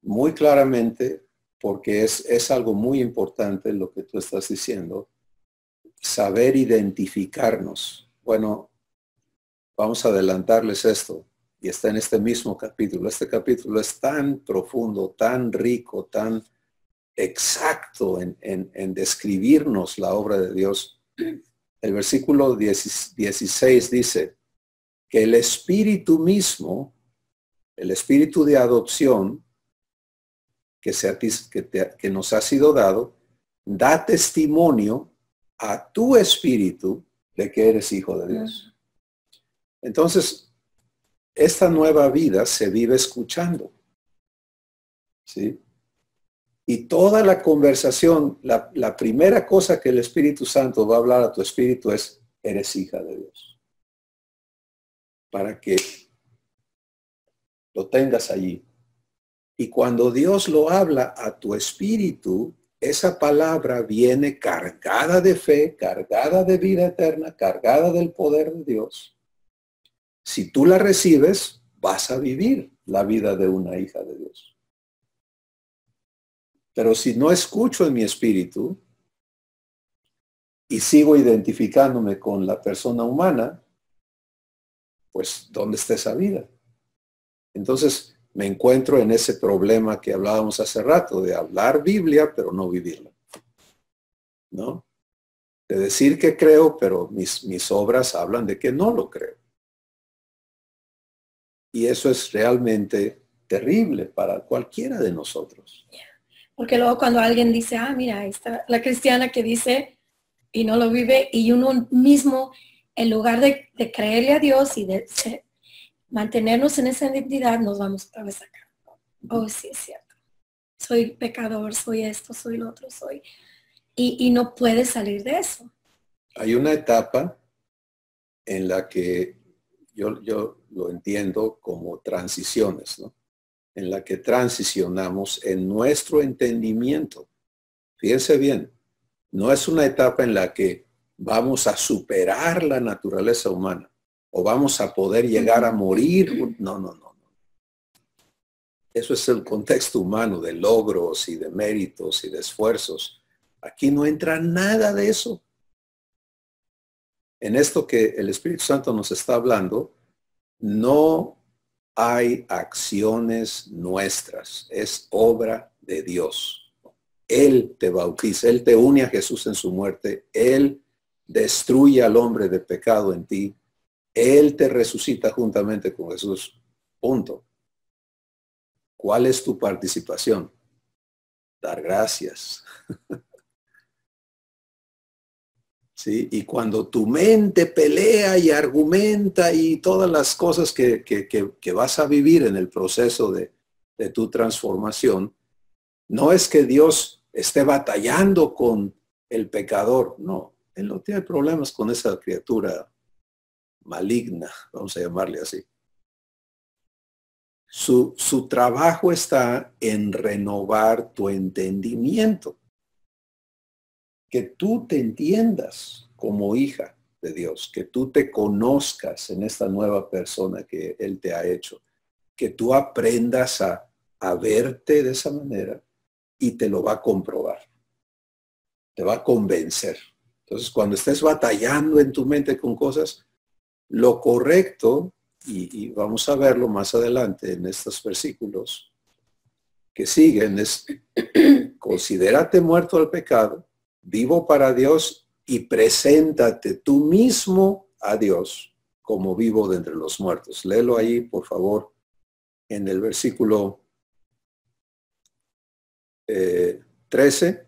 muy claramente, porque es algo muy importante lo que tú estás diciendo, saber identificarnos. Bueno, vamos a adelantarles esto, y está en este mismo capítulo. Este capítulo es tan profundo, tan rico, tan exacto en describirnos la obra de Dios. El versículo 16 dice que el Espíritu mismo, el Espíritu de adopción que nos ha sido dado, da testimonio a tu espíritu de que eres hijo de Dios. Entonces, esta nueva vida se vive escuchando. ¿Sí? Y toda la conversación, la primera cosa que el Espíritu Santo va a hablar a tu espíritu es, eres hija de Dios. Para que lo tengas allí. Y cuando Dios lo habla a tu espíritu, esa palabra viene cargada de fe, cargada de vida eterna, cargada del poder de Dios. Si tú la recibes, vas a vivir la vida de una hija de Dios. Pero si no escucho en mi espíritu y sigo identificándome con la persona humana, pues ¿dónde está esa vida? Entonces me encuentro en ese problema que hablábamos hace rato, de hablar Biblia, pero no vivirla. ¿No? De decir que creo, pero mis obras hablan de que no lo creo. Y eso es realmente terrible para cualquiera de nosotros. Porque luego cuando alguien dice, mira, ahí está la cristiana que dice y no lo vive, y uno mismo, en lugar de creerle a Dios y de mantenernos en esa identidad, nos vamos otra vez acá. Oh, sí, es cierto. Soy pecador, soy esto, soy lo otro, soy. Y no puedes salir de eso. Hay una etapa en la que yo lo entiendo como transiciones, ¿no? En la que transicionamos en nuestro entendimiento. Fíjense bien, no es una etapa en la que vamos a superar la naturaleza humana o vamos a poder llegar a morir. No. Eso es el contexto humano de logros y de méritos y de esfuerzos. Aquí no entra nada de eso. En esto que el Espíritu Santo nos está hablando, no hay acciones nuestras, es obra de Dios. Él te bautiza, Él te une a Jesús en su muerte, Él destruye al hombre de pecado en ti, Él te resucita juntamente con Jesús. Punto. ¿Cuál es tu participación? Dar gracias. ¿Sí? Y cuando tu mente pelea y argumenta y todas las cosas que vas a vivir en el proceso de tu transformación, no es que Dios esté batallando con el pecador, no. Él no tiene problemas con esa criatura maligna, vamos a llamarle así. Su trabajo está en renovar tu entendimiento. Que tú te entiendas como hija de Dios, que tú te conozcas en esta nueva persona que Él te ha hecho, que tú aprendas a verte de esa manera y te lo va a comprobar, te va a convencer. Entonces, cuando estés batallando en tu mente con cosas, lo correcto, y vamos a verlo más adelante en estos versículos que siguen, es considérate muerto al pecado, vivo para Dios y preséntate tú mismo a Dios como vivo de entre los muertos. Léelo ahí, por favor, en el versículo 13.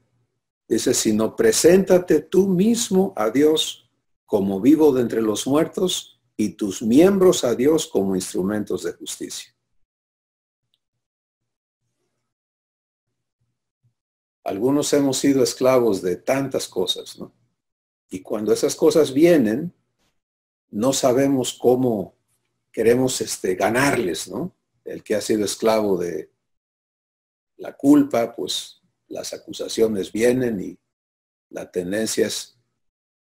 Dice, sino preséntate tú mismo a Dios como vivo de entre los muertos y tus miembros a Dios como instrumentos de justicia. Algunos hemos sido esclavos de tantas cosas, ¿no? Y cuando esas cosas vienen, no sabemos cómo queremos ganarles, ¿no? El que ha sido esclavo de la culpa, pues las acusaciones vienen y la tendencia es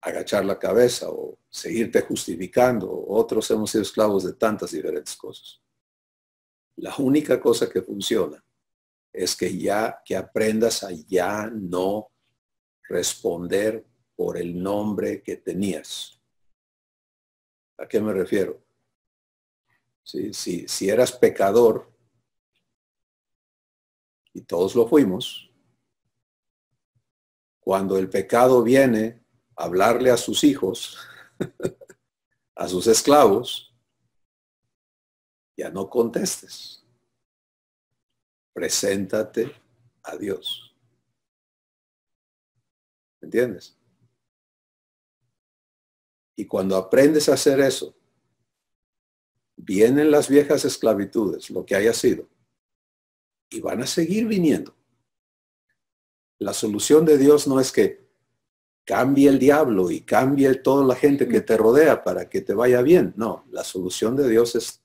agachar la cabeza o seguirte justificando. Otros hemos sido esclavos de tantas diferentes cosas. La única cosa que funciona es que aprendas a ya no responder por el nombre que tenías. ¿A qué me refiero? ¿Sí? Si eras pecador, y todos lo fuimos, cuando el pecado viene a hablarle a sus hijos, a sus esclavos, ya no contestes. Preséntate a Dios. ¿Entiendes? Y cuando aprendes a hacer eso, vienen las viejas esclavitudes, lo que haya sido, y van a seguir viniendo. La solución de Dios no es que cambie el diablo y cambie toda la gente que te rodea para que te vaya bien. No, la solución de Dios es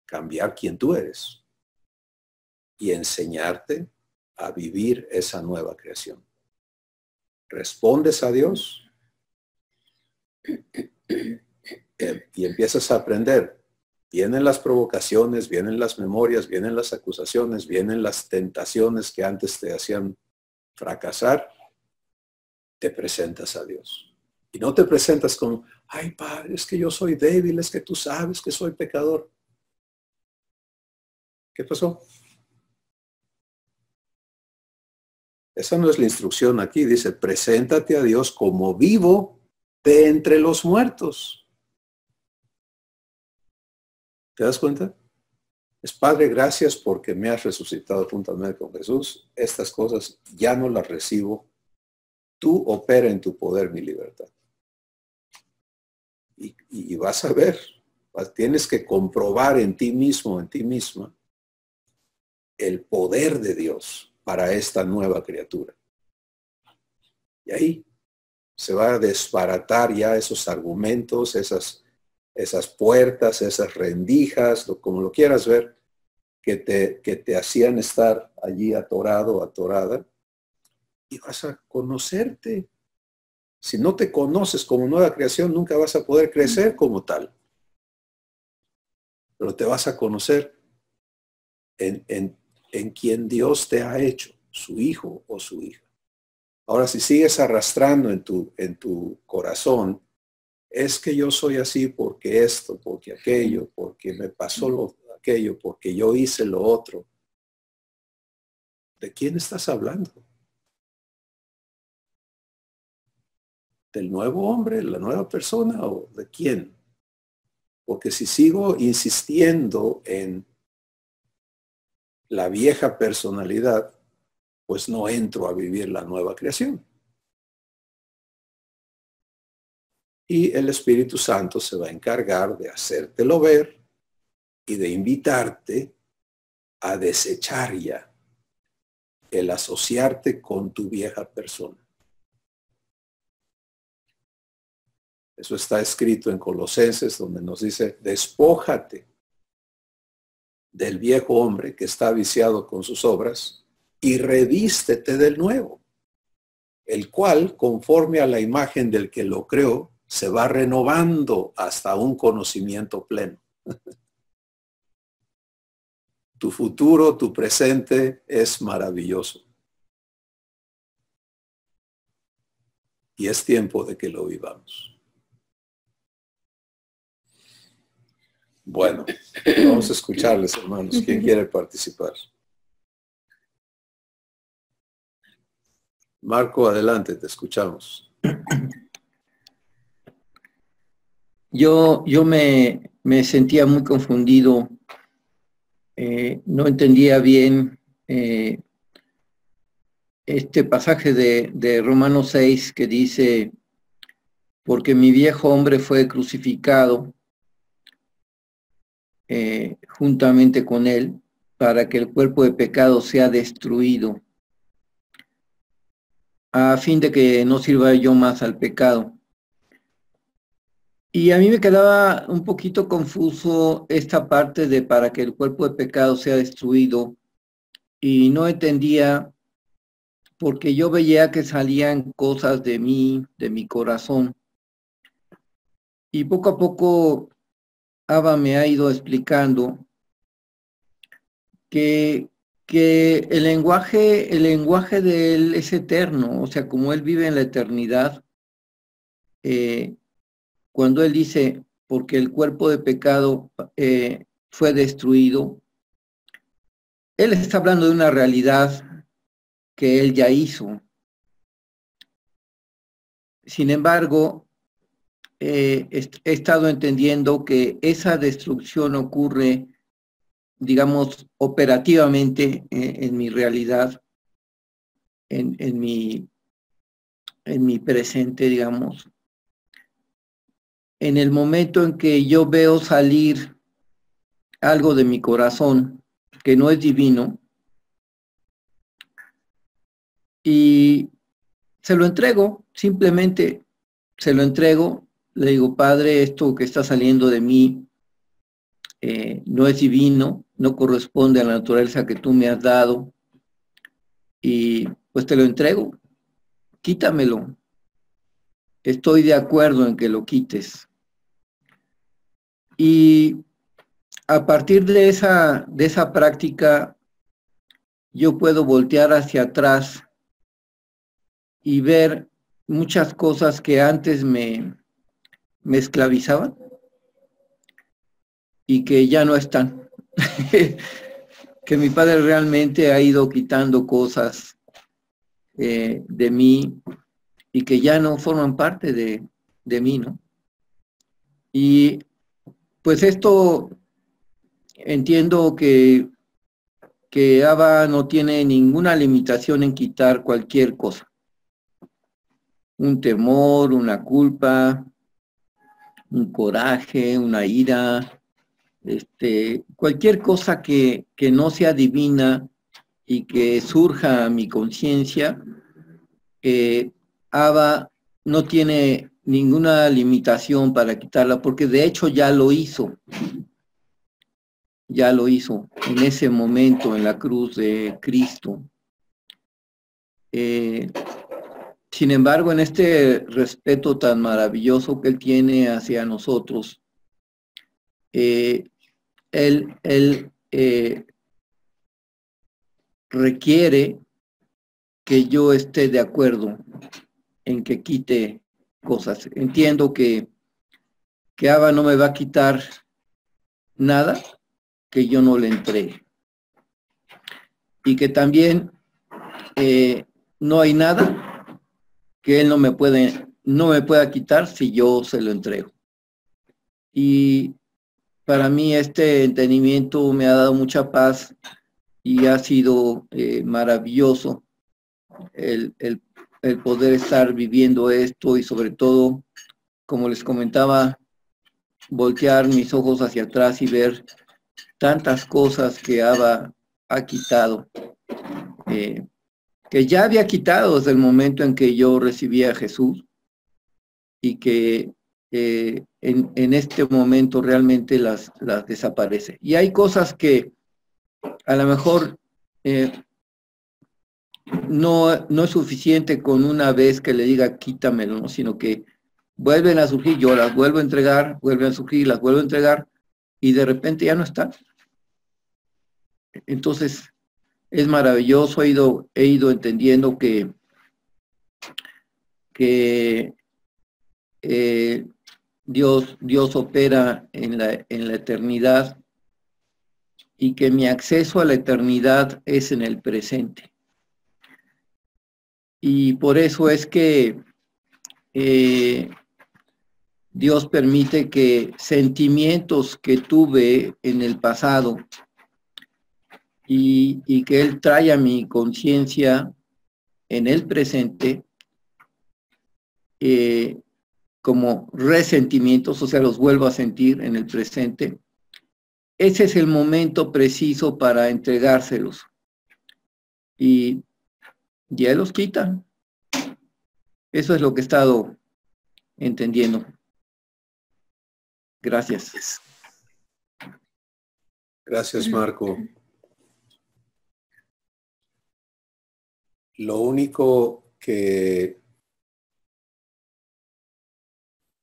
cambiar quien tú eres y enseñarte a vivir esa nueva creación. Respondes a Dios y empiezas a aprender. Vienen las provocaciones, vienen las memorias, vienen las acusaciones, vienen las tentaciones que antes te hacían fracasar. Te presentas a Dios. Y no te presentas como, ay Padre, es que yo soy débil, es que tú sabes que soy pecador. ¿Qué pasó? Esa no es la instrucción aquí. Dice, preséntate a Dios como vivo de entre los muertos. ¿Te das cuenta? Es Padre, gracias porque me has resucitado juntamente con Jesús. Estas cosas ya no las recibo. Tú opera en tu poder mi libertad. Y vas a ver, tienes que comprobar en ti mismo, en ti misma, el poder de Dios para esta nueva criatura. Y ahí se va a desbaratar ya esos argumentos, esas puertas, esas rendijas, como lo quieras ver, que te hacían estar allí atorado, atorada, y vas a conocerte. Si no te conoces como nueva creación, nunca vas a poder crecer como tal. Pero te vas a conocer en quien Dios te ha hecho, su hijo o su hija. Ahora, si sigues arrastrando en tu corazón es que yo soy así porque esto, porque aquello, porque me pasó aquello, porque yo hice lo otro. ¿De quién estás hablando? ¿Del nuevo hombre, la nueva persona o de quién? Porque si sigo insistiendo en la vieja personalidad, pues no entro a vivir la nueva creación. Y el Espíritu Santo se va a encargar de hacértelo ver y de invitarte a desechar ya el asociarte con tu vieja persona. Eso está escrito en Colosenses, donde nos dice, despójate del viejo hombre que está viciado con sus obras y revístete del nuevo, el cual, conforme a la imagen del que lo creó, se va renovando hasta un conocimiento pleno. Tu futuro, tu presente es maravilloso. Y es tiempo de que lo vivamos. Bueno, vamos a escucharles, hermanos. ¿Quién quiere participar? Marco, adelante, te escuchamos. Yo me sentía muy confundido, no entendía bien este pasaje de Romanos 6 que dice, porque mi viejo hombre fue crucificado juntamente con él, para que el cuerpo de pecado sea destruido, a fin de que no sirva yo más al pecado. Y a mí me quedaba un poquito confuso esta parte de para que el cuerpo de pecado sea destruido, y no entendía porque yo veía que salían cosas de mí, de mi corazón. Y poco a poco Abba me ha ido explicando que el lenguaje de él es eterno, o sea, como él vive en la eternidad, cuando él dice, porque el cuerpo de pecado fue destruido, él está hablando de una realidad que él ya hizo. Sin embargo, he estado entendiendo que esa destrucción ocurre, digamos, operativamente en mi realidad, en mi presente, digamos, en el momento en que yo veo salir algo de mi corazón que no es divino y se lo entrego, simplemente se lo entrego, le digo, Padre, esto que está saliendo de mí no es divino, no corresponde a la naturaleza que tú me has dado y pues te lo entrego, quítamelo. Estoy de acuerdo en que lo quites. Y a partir de esa práctica, yo puedo voltear hacia atrás y ver muchas cosas que antes me esclavizaban y que ya no están. Que mi padre realmente ha ido quitando cosas de mí y que ya no forman parte de mí, ¿no? Y pues esto entiendo que Abba no tiene ninguna limitación en quitar cualquier cosa. Un temor, una culpa, un coraje, una ira, cualquier cosa que no sea divina y que surja a mi conciencia, Abba no tiene ninguna limitación para quitarla, porque de hecho ya lo hizo en ese momento en la cruz de Cristo. Sin embargo, en este respeto tan maravilloso que Él tiene hacia nosotros, Él requiere que yo esté de acuerdo en que quite cosas. Entiendo que que Abba no me va a quitar nada que yo no le entregue. Y que también no hay nada que Él no me pueda quitar si yo se lo entrego. Y para mí este entendimiento me ha dado mucha paz y ha sido maravilloso el poder estar viviendo esto y sobre todo, como les comentaba, voltear mis ojos hacia atrás y ver tantas cosas que Abba ha quitado, que ya había quitado desde el momento en que yo recibí a Jesús y que en este momento realmente las desaparece. Y hay cosas que a lo mejor no es suficiente con una vez que le diga quítamelo, ¿no? Sino que vuelven a surgir, yo las vuelvo a entregar, vuelven a surgir, las vuelvo a entregar y de repente ya no están. Entonces es maravilloso, he ido entendiendo que Dios opera en la eternidad y que mi acceso a la eternidad es en el presente. Y por eso es que Dios permite que sentimientos que tuve en el pasado y que Él trae a mi conciencia en el presente como resentimientos, o sea, los vuelvo a sentir en el presente. Ese es el momento preciso para entregárselos. Y ya los quitan. Eso es lo que he estado entendiendo. Gracias. Gracias, Marco. Lo único que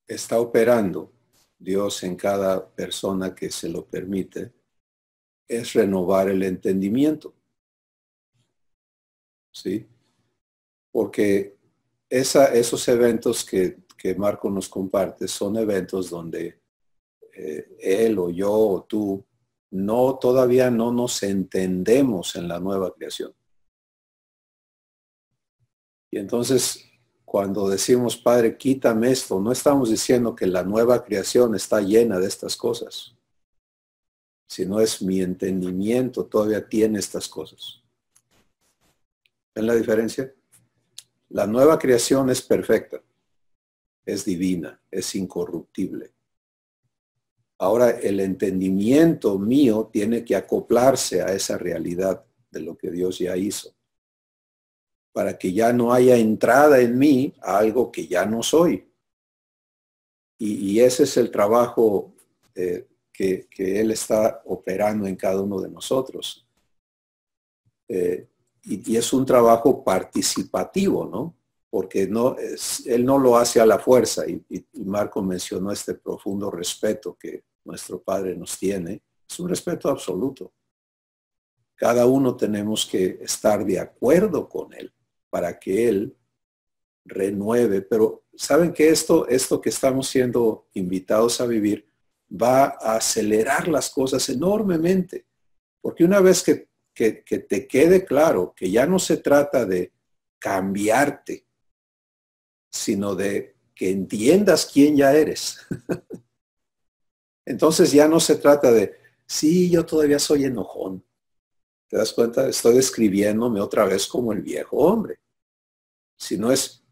está operando Dios en cada persona que se lo permite es renovar el entendimiento. ¿Sí? Porque esos eventos que Marco nos comparte son eventos donde él o yo o tú todavía no nos entendemos en la nueva creación. Y entonces, cuando decimos, Padre, quítame esto, no estamos diciendo que la nueva creación está llena de estas cosas, sino es mi entendimiento todavía tiene estas cosas. ¿Ven la diferencia? La nueva creación es perfecta, es divina, es incorruptible. Ahora el entendimiento mío tiene que acoplarse a esa realidad de lo que Dios ya hizo, para que ya no haya entrada en mí a algo que ya no soy. Y ese es el trabajo que Él está operando en cada uno de nosotros. Y es un trabajo participativo, ¿no? Porque Él no lo hace a la fuerza. Y Marco mencionó este profundo respeto que nuestro Padre nos tiene. Es un respeto absoluto. Cada uno tenemos que estar de acuerdo con Él para que Él renueve. Pero ¿saben que esto que estamos siendo invitados a vivir va a acelerar las cosas enormemente? Porque una vez que te quede claro que ya no se trata de cambiarte, sino de que entiendas quién ya eres. Entonces ya no se trata de, sí, yo todavía soy enojón. ¿Te das cuenta? Estoy describiéndome otra vez como el viejo hombre. Si no es,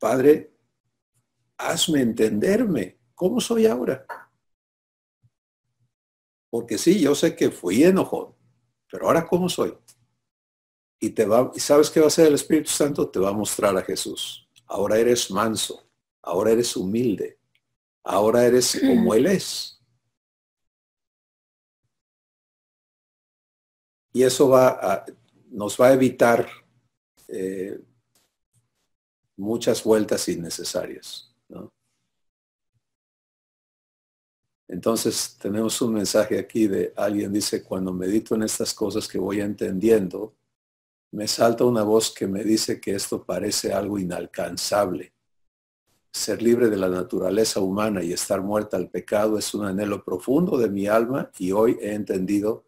Padre, hazme entenderme. ¿Cómo soy ahora? Porque sí, yo sé que fui enojón, pero ahora ¿cómo soy? Y ¿sabes qué va a hacer el Espíritu Santo? Te va a mostrar a Jesús. Ahora eres manso, ahora eres humilde, ahora eres como Él es. Y eso nos va a evitar muchas vueltas innecesarias, ¿no? Entonces tenemos un mensaje aquí de alguien dice, cuando medito en estas cosas que voy entendiendo, me salta una voz que me dice que esto parece algo inalcanzable. Ser libre de la naturaleza humana y estar muerta al pecado es un anhelo profundo de mi alma y hoy he entendido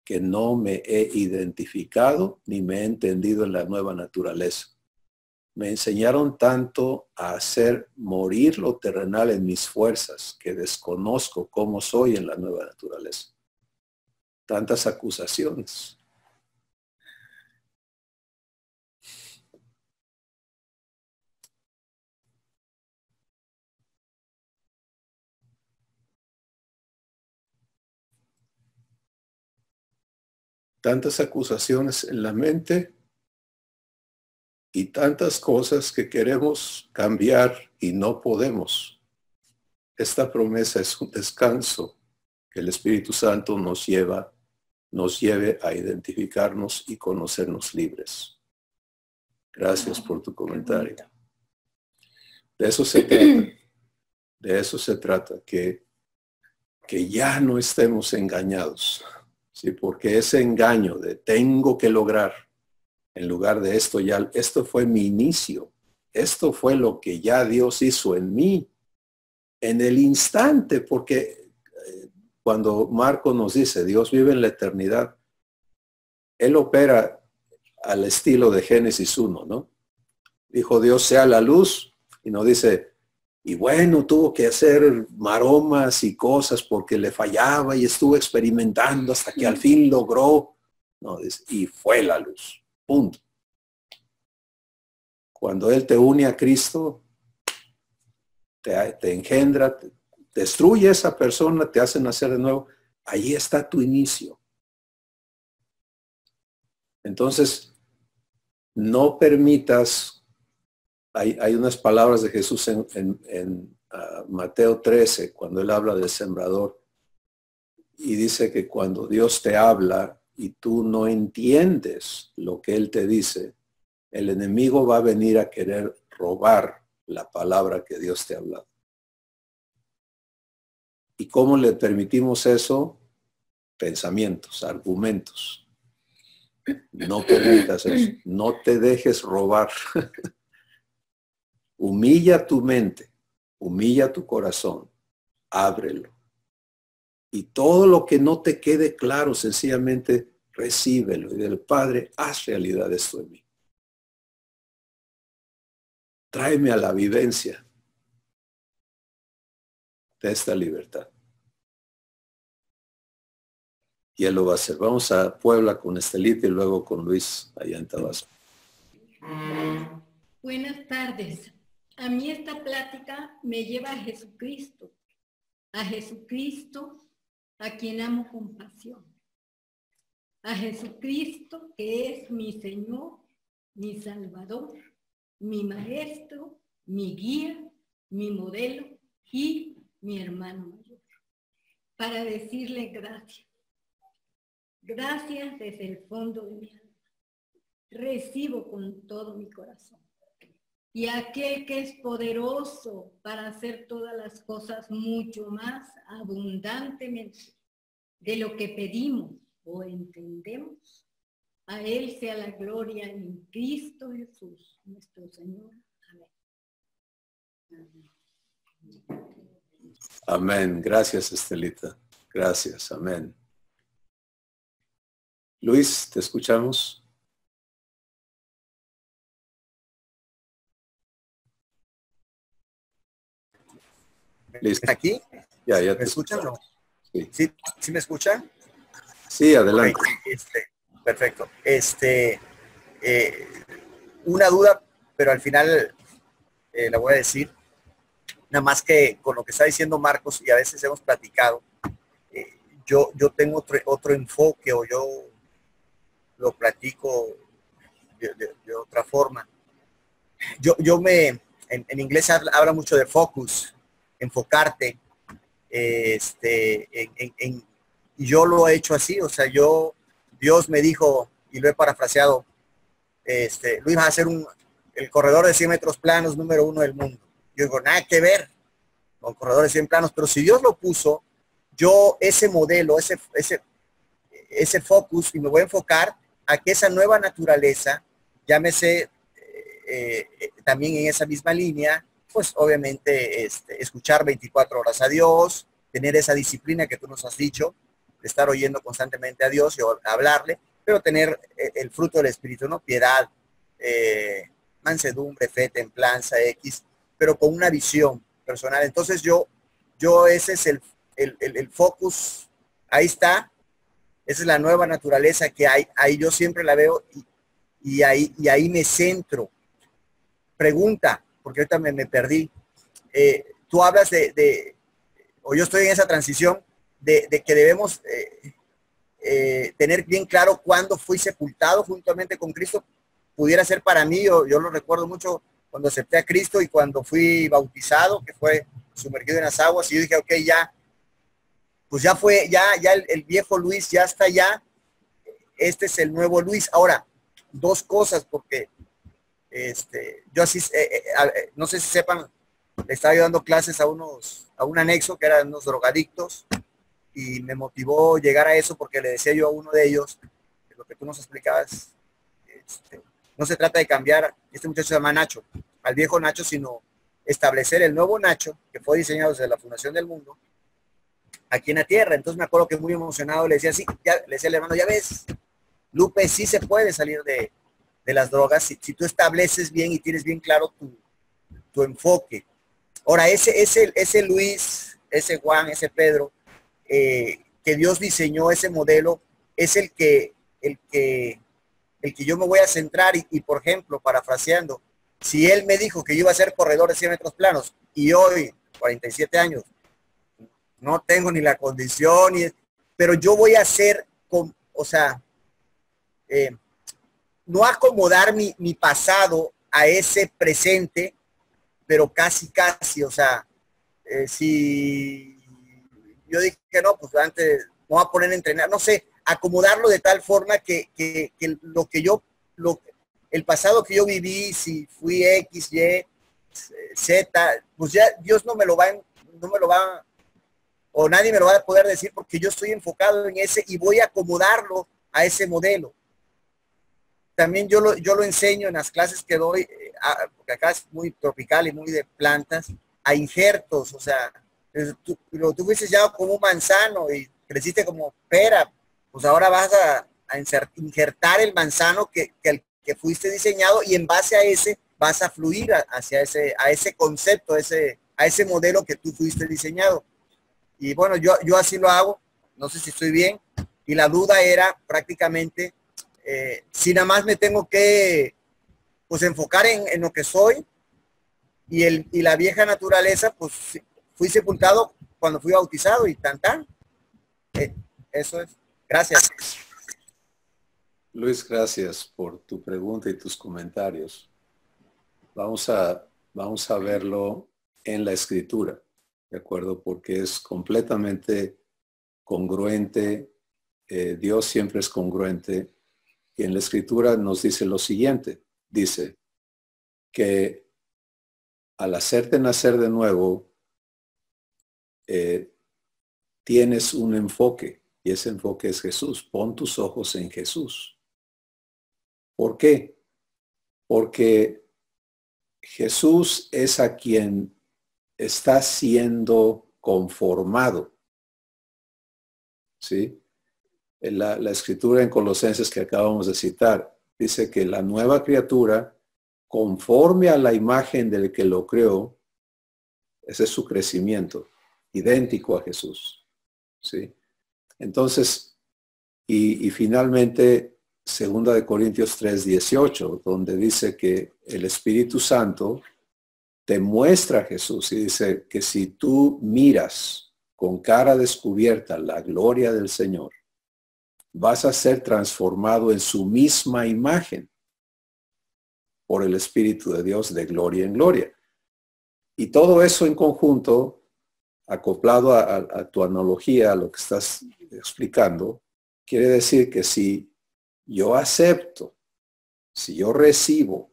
que no me he identificado ni me he entendido en la nueva naturaleza. Me enseñaron tanto a hacer morir lo terrenal en mis fuerzas que desconozco cómo soy en la nueva naturaleza. Tantas acusaciones. Tantas acusaciones en la mente y tantas cosas que queremos cambiar y no podemos. Esta promesa es un descanso que el Espíritu Santo nos lleve a identificarnos y conocernos libres. Gracias por tu comentario. De eso se trata. De eso se trata, que ya no estemos engañados. Sí, porque ese engaño de tengo que lograr, en lugar de esto fue mi inicio. Esto fue lo que ya Dios hizo en mí, en el instante, porque cuando Marco nos dice, Dios vive en la eternidad, Él opera al estilo de Génesis 1, ¿no? Dijo Dios sea la luz, y no dice, y bueno, tuvo que hacer maromas y cosas porque le fallaba y estuvo experimentando hasta que al fin logró. No, y fue la luz. Punto. Cuando Él te une a Cristo, te engendra, te destruye a esa persona, te hace nacer de nuevo. Ahí está tu inicio. Entonces, no permitas. Hay unas palabras de Jesús en Mateo 13, cuando Él habla del sembrador, y dice que cuando Dios te habla y tú no entiendes lo que Él te dice, el enemigo va a venir a querer robar la palabra que Dios te ha hablado. ¿Y cómo le permitimos eso? Pensamientos, argumentos. No permitas eso, no te dejes robar. Humilla tu mente, humilla tu corazón, ábrelo. Y todo lo que no te quede claro, sencillamente recíbelo. Y del Padre, haz realidad esto en mí. Tráeme a la vivencia de esta libertad. Y Él lo va a hacer. Vamos a Puebla con Estelita y luego con Luis allá en Tabasco. Buenas tardes. A mí esta plática me lleva a Jesucristo a quien amo con pasión, a Jesucristo que es mi Señor, mi Salvador, mi Maestro, mi guía, mi modelo y mi hermano mayor, para decirle gracias. Gracias desde el fondo de mi alma. Recibo con todo mi corazón. Y aquel que es poderoso para hacer todas las cosas mucho más abundantemente de lo que pedimos o entendemos, a Él sea la gloria en Cristo Jesús, nuestro Señor. Amén. Amén. Gracias, Estelita. Gracias. Amén. Luis, ¿te escuchamos? ¿Está aquí? Ya ¿Me escuchan? No. ¿Sí me escuchan? Sí, adelante. Perfecto. Una duda, pero al final la voy a decir. Nada más que con lo que está diciendo Marcos, y a veces hemos platicado, yo tengo otro enfoque, o yo lo platico de otra forma. En inglés habla mucho de focus, enfocarte, y yo lo he hecho así. O sea, Dios me dijo, y lo he parafraseado, Luis, vas a ser el corredor de 100 metros planos número 1 del mundo. Yo digo, nada que ver con corredores de 100 planos, pero si Dios lo puso, yo ese modelo, ese focus, y me voy a enfocar a que esa nueva naturaleza, llámese también en esa misma línea, pues obviamente escuchar 24 horas a Dios, tener esa disciplina que tú nos has dicho, de estar oyendo constantemente a Dios y hablarle, pero tener el fruto del Espíritu, ¿no? Piedad, mansedumbre, fe, templanza, pero con una visión personal. Entonces yo ese es el focus, ahí está, esa es la nueva naturaleza que hay, ahí yo siempre la veo y ahí me centro. Pregunta, porque ahorita me perdí. Tú hablas o yo estoy en esa transición de que debemos tener bien claro cuándo fui sepultado juntamente con Cristo. Pudiera ser para mí, yo lo recuerdo mucho cuando acepté a Cristo y cuando fui bautizado, que fue sumergido en las aguas, y yo dije, ok, ya, pues ya fue, ya el viejo Luis ya está allá, este es el nuevo Luis. Ahora, dos cosas, porque yo así, no sé si sepan, le estaba yo dando clases a un anexo que eran unos drogadictos, y me motivó llegar a eso porque le decía yo a uno de ellos, lo que tú nos explicabas, no se trata de cambiar, este muchacho se llama Nacho, al viejo Nacho, sino establecer el nuevo Nacho, que fue diseñado desde la fundación del mundo, aquí en la tierra. Entonces me acuerdo que muy emocionado le decía, sí, ya, le decía al hermano, ya ves, Lupe, sí se puede salir de las drogas si tú estableces bien y tienes bien claro tu enfoque. Ahora, ese Luis, ese Juan, ese Pedro, que Dios diseñó ese modelo, es el que yo me voy a centrar y por ejemplo, parafraseando, si él me dijo que yo iba a ser corredor de 100 metros planos y hoy, 47 años, no tengo ni la condición, pero yo voy a hacer, o sea, no acomodar mi pasado a ese presente, pero casi, o sea, si yo dije que no, pues antes me voy a poner a entrenar, no sé, acomodarlo de tal forma que el pasado que yo viví, si fui X, Y, Z, pues ya Dios no me lo va, o nadie me lo va a poder decir porque yo estoy enfocado en ese y voy a acomodarlo a ese modelo. También yo lo enseño en las clases que doy, porque acá es muy tropical y muy de plantas, a injertos, o sea, tú fuiste ya como un manzano y creciste como pera, pues ahora vas a injertar el manzano que fuiste diseñado y en base a ese vas a fluir hacia ese concepto, a ese modelo que tú fuiste diseñado. Y bueno, yo así lo hago, no sé si estoy bien, y la duda era prácticamente si nada más me tengo que pues enfocar en lo que soy y la vieja naturaleza, pues fui sepultado cuando fui bautizado y tan. Eso es. Gracias. Luis, gracias por tu pregunta y tus comentarios. Vamos a verlo en la Escritura, ¿de acuerdo? Porque es completamente congruente. Dios siempre es congruente. Y en la Escritura nos dice lo siguiente. Dice que al hacerte nacer de nuevo, tienes un enfoque. Y ese enfoque es Jesús. Pon tus ojos en Jesús. ¿Por qué? Porque Jesús es a quien está siendo conformado. ¿Sí? La escritura en Colosenses que acabamos de citar dice que la nueva criatura, conforme a la imagen del que lo creó, ese es su crecimiento, idéntico a Jesús. ¿Sí? Entonces, y finalmente, 2 Corintios 3:18, donde dice que el Espíritu Santo te muestra a Jesús y dice que si tú miras con cara descubierta la gloria del Señor, vas a ser transformado en su misma imagen por el Espíritu de Dios de gloria en gloria. Y todo eso en conjunto, acoplado a tu analogía, a lo que estás explicando, quiere decir que si yo acepto, si yo recibo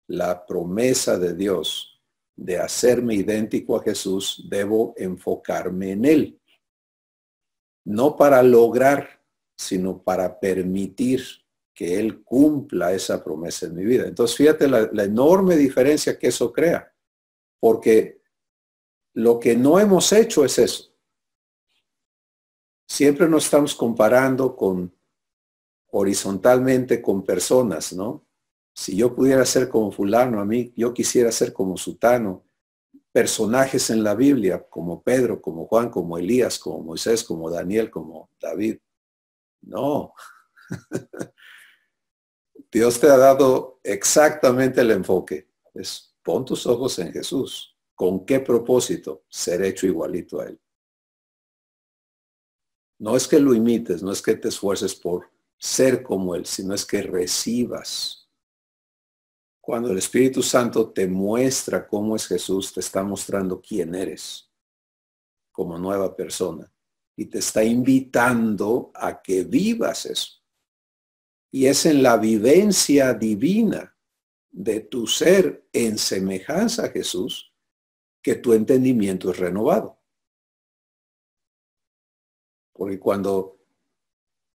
la promesa de Dios de hacerme idéntico a Jesús, debo enfocarme en Él. No para lograr, sino para permitir que Él cumpla esa promesa en mi vida. Entonces, fíjate la enorme diferencia que eso crea. porque lo que no hemos hecho es eso. Siempre nos estamos comparando horizontalmente con personas, ¿no? Si yo pudiera ser como fulano, a mí, yo quisiera ser como sutano. Personajes en la Biblia, como Pedro, como Juan, como Elías, como Moisés, como Daniel, como David. No. Dios te ha dado exactamente el enfoque. Es pon tus ojos en Jesús. ¿Con qué propósito? Ser hecho igualito a Él. No es que lo imites, no es que te esfuerces por ser como Él, sino es que recibas. Cuando el Espíritu Santo te muestra cómo es Jesús, te está mostrando quién eres como nueva persona. Y te está invitando a que vivas eso. Y es en la vivencia divina de tu ser en semejanza a Jesús que tu entendimiento es renovado. Porque cuando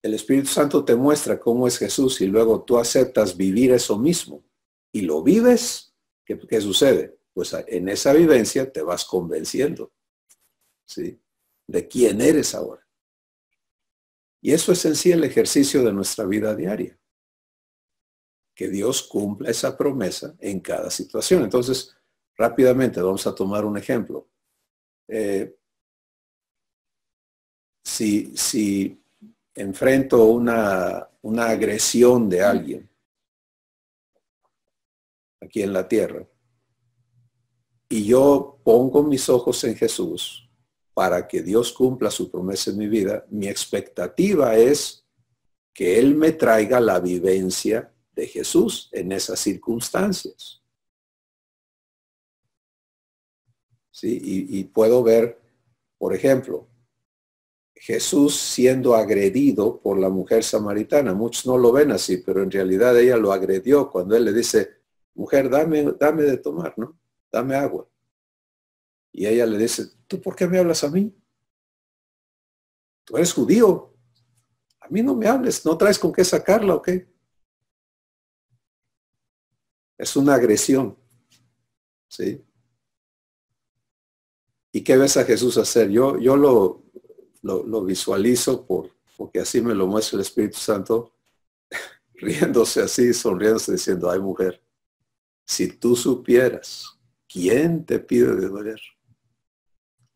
el Espíritu Santo te muestra cómo es Jesús y luego tú aceptas vivir eso mismo y lo vives, ¿qué sucede? Pues en esa vivencia te vas convenciendo, ¿sí?, de quién eres ahora. Y eso es en sí el ejercicio de nuestra vida diaria. Que Dios cumpla esa promesa en cada situación. Entonces, rápidamente vamos a tomar un ejemplo. Si enfrento una agresión de alguien aquí en la tierra y yo pongo mis ojos en Jesús para que Dios cumpla su promesa en mi vida, mi expectativa es que Él me traiga la vivencia de Jesús en esas circunstancias. ¿Sí? Y puedo ver, por ejemplo, Jesús siendo agredido por la mujer samaritana. Muchos no lo ven así, pero en realidad ella lo agredió cuando Él le dice, mujer, dame de tomar, ¿no? Dame agua. Y ella le dice, ¿tú por qué me hablas a mí? Tú eres judío. A mí no me hables, ¿no traes con qué sacarla o qué? Es una agresión, ¿sí? ¿Y qué ves a Jesús hacer? Yo lo visualizo porque así me lo muestra el Espíritu Santo, riéndose así, sonriéndose, diciendo, ay mujer, si tú supieras quién te pide de beber,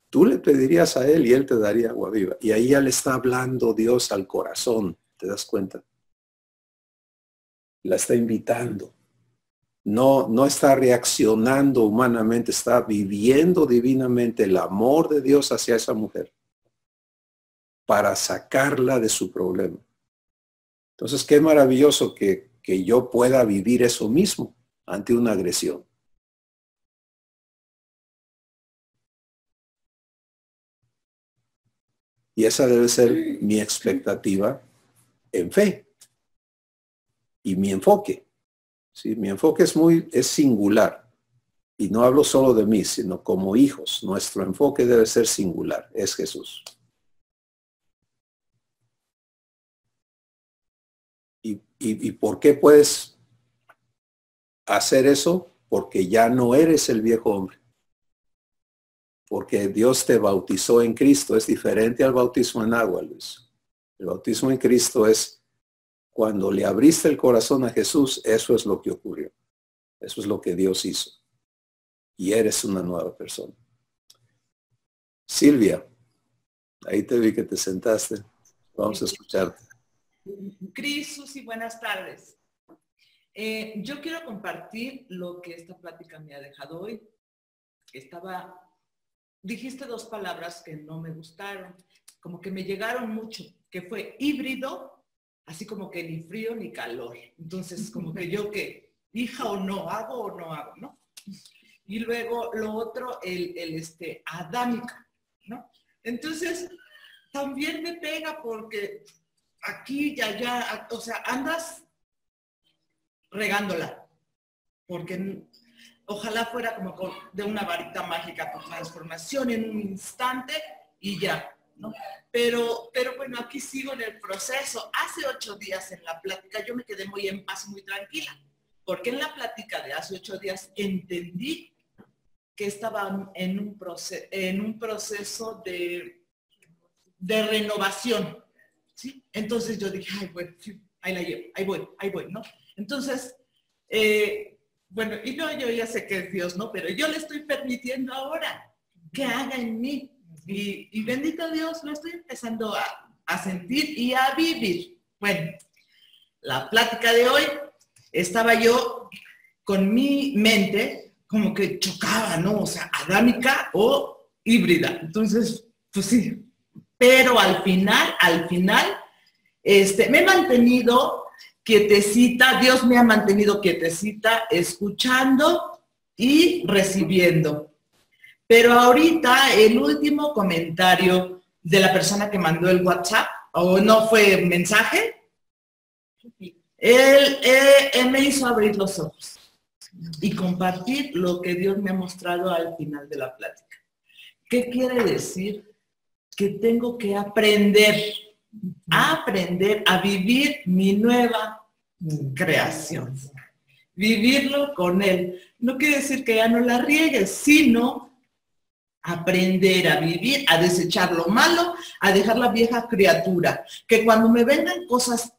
tú le pedirías a Él y Él te daría agua viva. Y ahí ya le está hablando Dios al corazón, ¿te das cuenta? La está invitando. No está reaccionando humanamente, está viviendo divinamente el amor de Dios hacia esa mujer para sacarla de su problema. Entonces, qué maravilloso que yo pueda vivir eso mismo ante una agresión. Y esa debe ser mi expectativa en fe y mi enfoque. ¿Sí? Mi enfoque es singular. Y no hablo solo de mí, sino como hijos. Nuestro enfoque debe ser singular. Es Jesús. ¿Y por qué puedes hacer eso? Porque ya no eres el viejo hombre. Porque Dios te bautizó en Cristo. Es diferente al bautismo en agua, Luis. El bautismo en Cristo es cuando le abriste el corazón a Jesús, eso es lo que ocurrió. Eso es lo que Dios hizo. Y eres una nueva persona. Silvia, ahí te vi que te sentaste. Vamos a escucharte. Cris, Susi, buenas tardes. Yo quiero compartir lo que esta plática me ha dejado hoy. Dijiste dos palabras que no me gustaron, como que me llegaron mucho, que fue híbrido, así como que ni frío ni calor. Entonces, como que yo que, hija o no, hago o no hago, ¿no? Y luego lo otro, adámica, ¿no? Entonces, también me pega porque aquí, allá, o sea, andas regándola, porque ojalá fuera como de una varita mágica tu transformación en un instante y ya, ¿no? Pero bueno, aquí sigo en el proceso. Hace 8 días en la plática yo me quedé muy en paz, muy tranquila, porque en la plática de hace 8 días entendí que estaba en un proceso de renovación, ¿sí? Entonces yo dije, ay, bueno, ahí la llevo, ahí voy, ¿no? Entonces, bueno, y no, yo ya sé que es Dios, ¿no? Pero yo le estoy permitiendo ahora que haga en mí. Y bendito Dios, lo estoy empezando a sentir y a vivir. Bueno, la plática de hoy, estaba yo con mi mente como que chocaba, ¿no? O sea, adámica o híbrida. Entonces, pues sí. Pero al final, me he mantenido quietecita, Dios me ha mantenido quietecita, escuchando y recibiendo. Pero ahorita el último comentario de la persona que mandó el WhatsApp, o no fue mensaje, él me hizo abrir los ojos y compartir lo que Dios me ha mostrado al final de la plática. ¿Qué quiere decir? Que tengo que aprender a vivir mi nueva creación. Vivirlo con Él. No quiere decir que ya no la riegues, sino aprender a vivir, a desechar lo malo, a dejar la vieja criatura. Que cuando me vengan cosas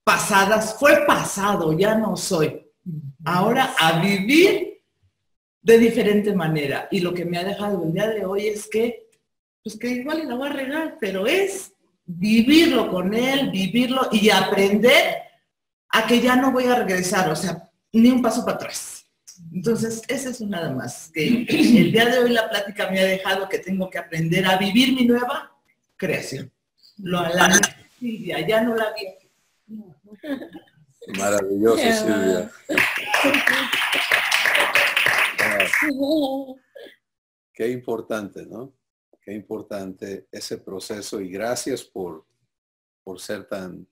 pasadas, fue pasado, ya no soy. Ahora a vivir de diferente manera. Y lo que me ha dejado el día de hoy es que, pues que igual la voy a regar, pero es vivirlo con Él, vivirlo y aprender a que ya no voy a regresar, o sea, ni un paso para atrás. Entonces, eso es nada más, que el día de hoy la plática me ha dejado que tengo que aprender a vivir mi nueva creación. La Silvia, ya no la vi. Maravilloso, Silvia. Qué importante, ¿no? Qué importante ese proceso y gracias por ser tan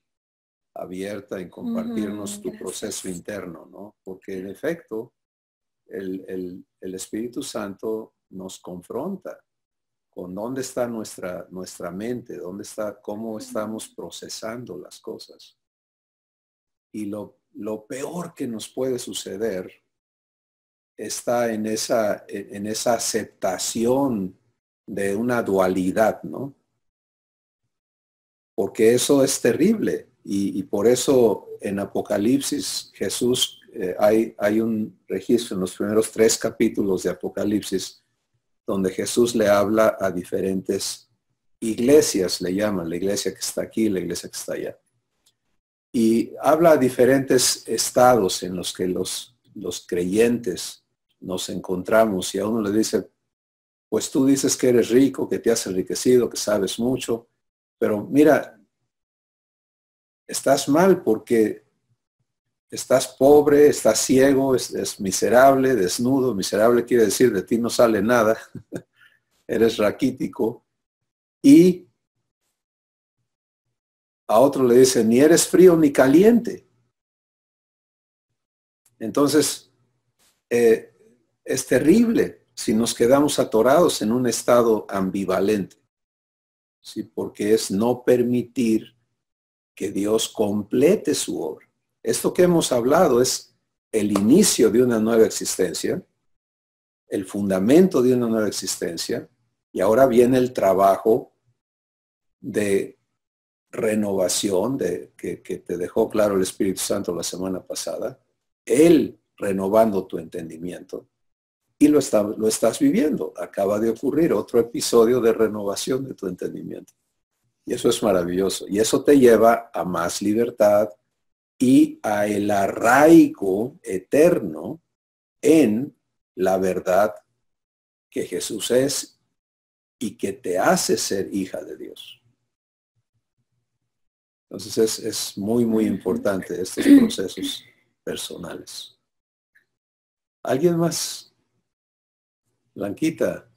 abierta en compartirnos tu proceso interno, ¿no? Porque en efecto, el Espíritu Santo nos confronta con dónde está nuestra mente, dónde está, cómo estamos procesando las cosas. Y lo peor que nos puede suceder está en esa aceptación de una dualidad, ¿no? Porque eso es terrible. Y por eso en Apocalipsis Jesús, hay un registro en los primeros 3 capítulos de Apocalipsis donde Jesús le habla a diferentes iglesias, le llaman, la iglesia que está aquí, la iglesia que está allá. Y habla a diferentes estados en los que los creyentes nos encontramos y a uno le dice, pues tú dices que eres rico, que te has enriquecido, que sabes mucho, pero mira, estás mal porque estás pobre, estás ciego, es miserable, desnudo. Miserable quiere decir de ti no sale nada, eres raquítico. Y a otro le dice, ni eres frío ni caliente. Entonces, es terrible si nos quedamos atorados en un estado ambivalente, ¿sí? Porque es no permitir que Dios complete su obra. Esto que hemos hablado es el inicio de una nueva existencia, el fundamento de una nueva existencia, y ahora viene el trabajo de renovación que te dejó claro el Espíritu Santo la semana pasada, Él renovando tu entendimiento, y lo estás viviendo. Acaba de ocurrir otro episodio de renovación de tu entendimiento. Y eso es maravilloso. Y eso te lleva a más libertad y a el arraigo eterno en la verdad que Jesús es y que te hace ser hija de Dios. Entonces es muy, muy importante estos procesos personales. ¿Alguien más? Blanquita.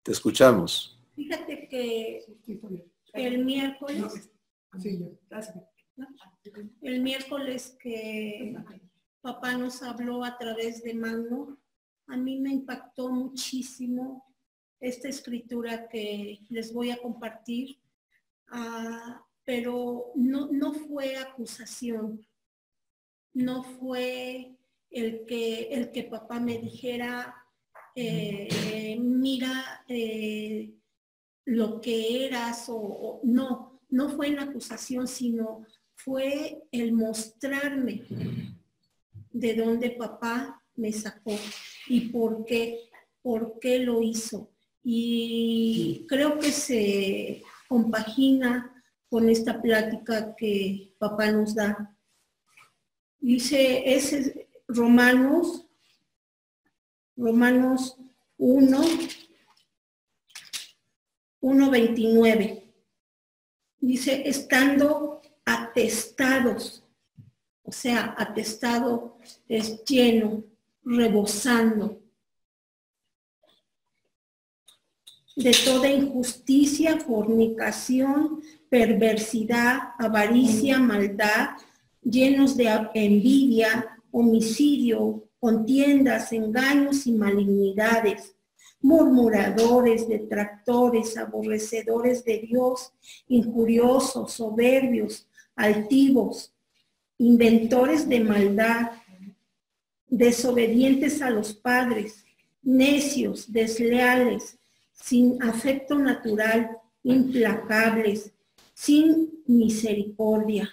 Te escuchamos. Fíjate que el miércoles que papá nos habló a través de Magno, a mí me impactó muchísimo esta escritura que les voy a compartir, pero no fue acusación, no fue el que papá me dijera, mira lo que eras o no fue en acusación, sino fue el mostrarme de dónde papá me sacó y por qué lo hizo. Y creo que se compagina con esta plática que papá nos da. Dice, ese Romanos 1:29. Dice, estando atestados, o sea, atestado es lleno, rebosando de toda injusticia, fornicación, perversidad, avaricia, maldad, llenos de envidia, homicidio, contiendas, engaños y malignidades, murmuradores, detractores, aborrecedores de Dios, injuriosos, soberbios, altivos, inventores de maldad, desobedientes a los padres, necios, desleales, sin afecto natural, implacables, sin misericordia,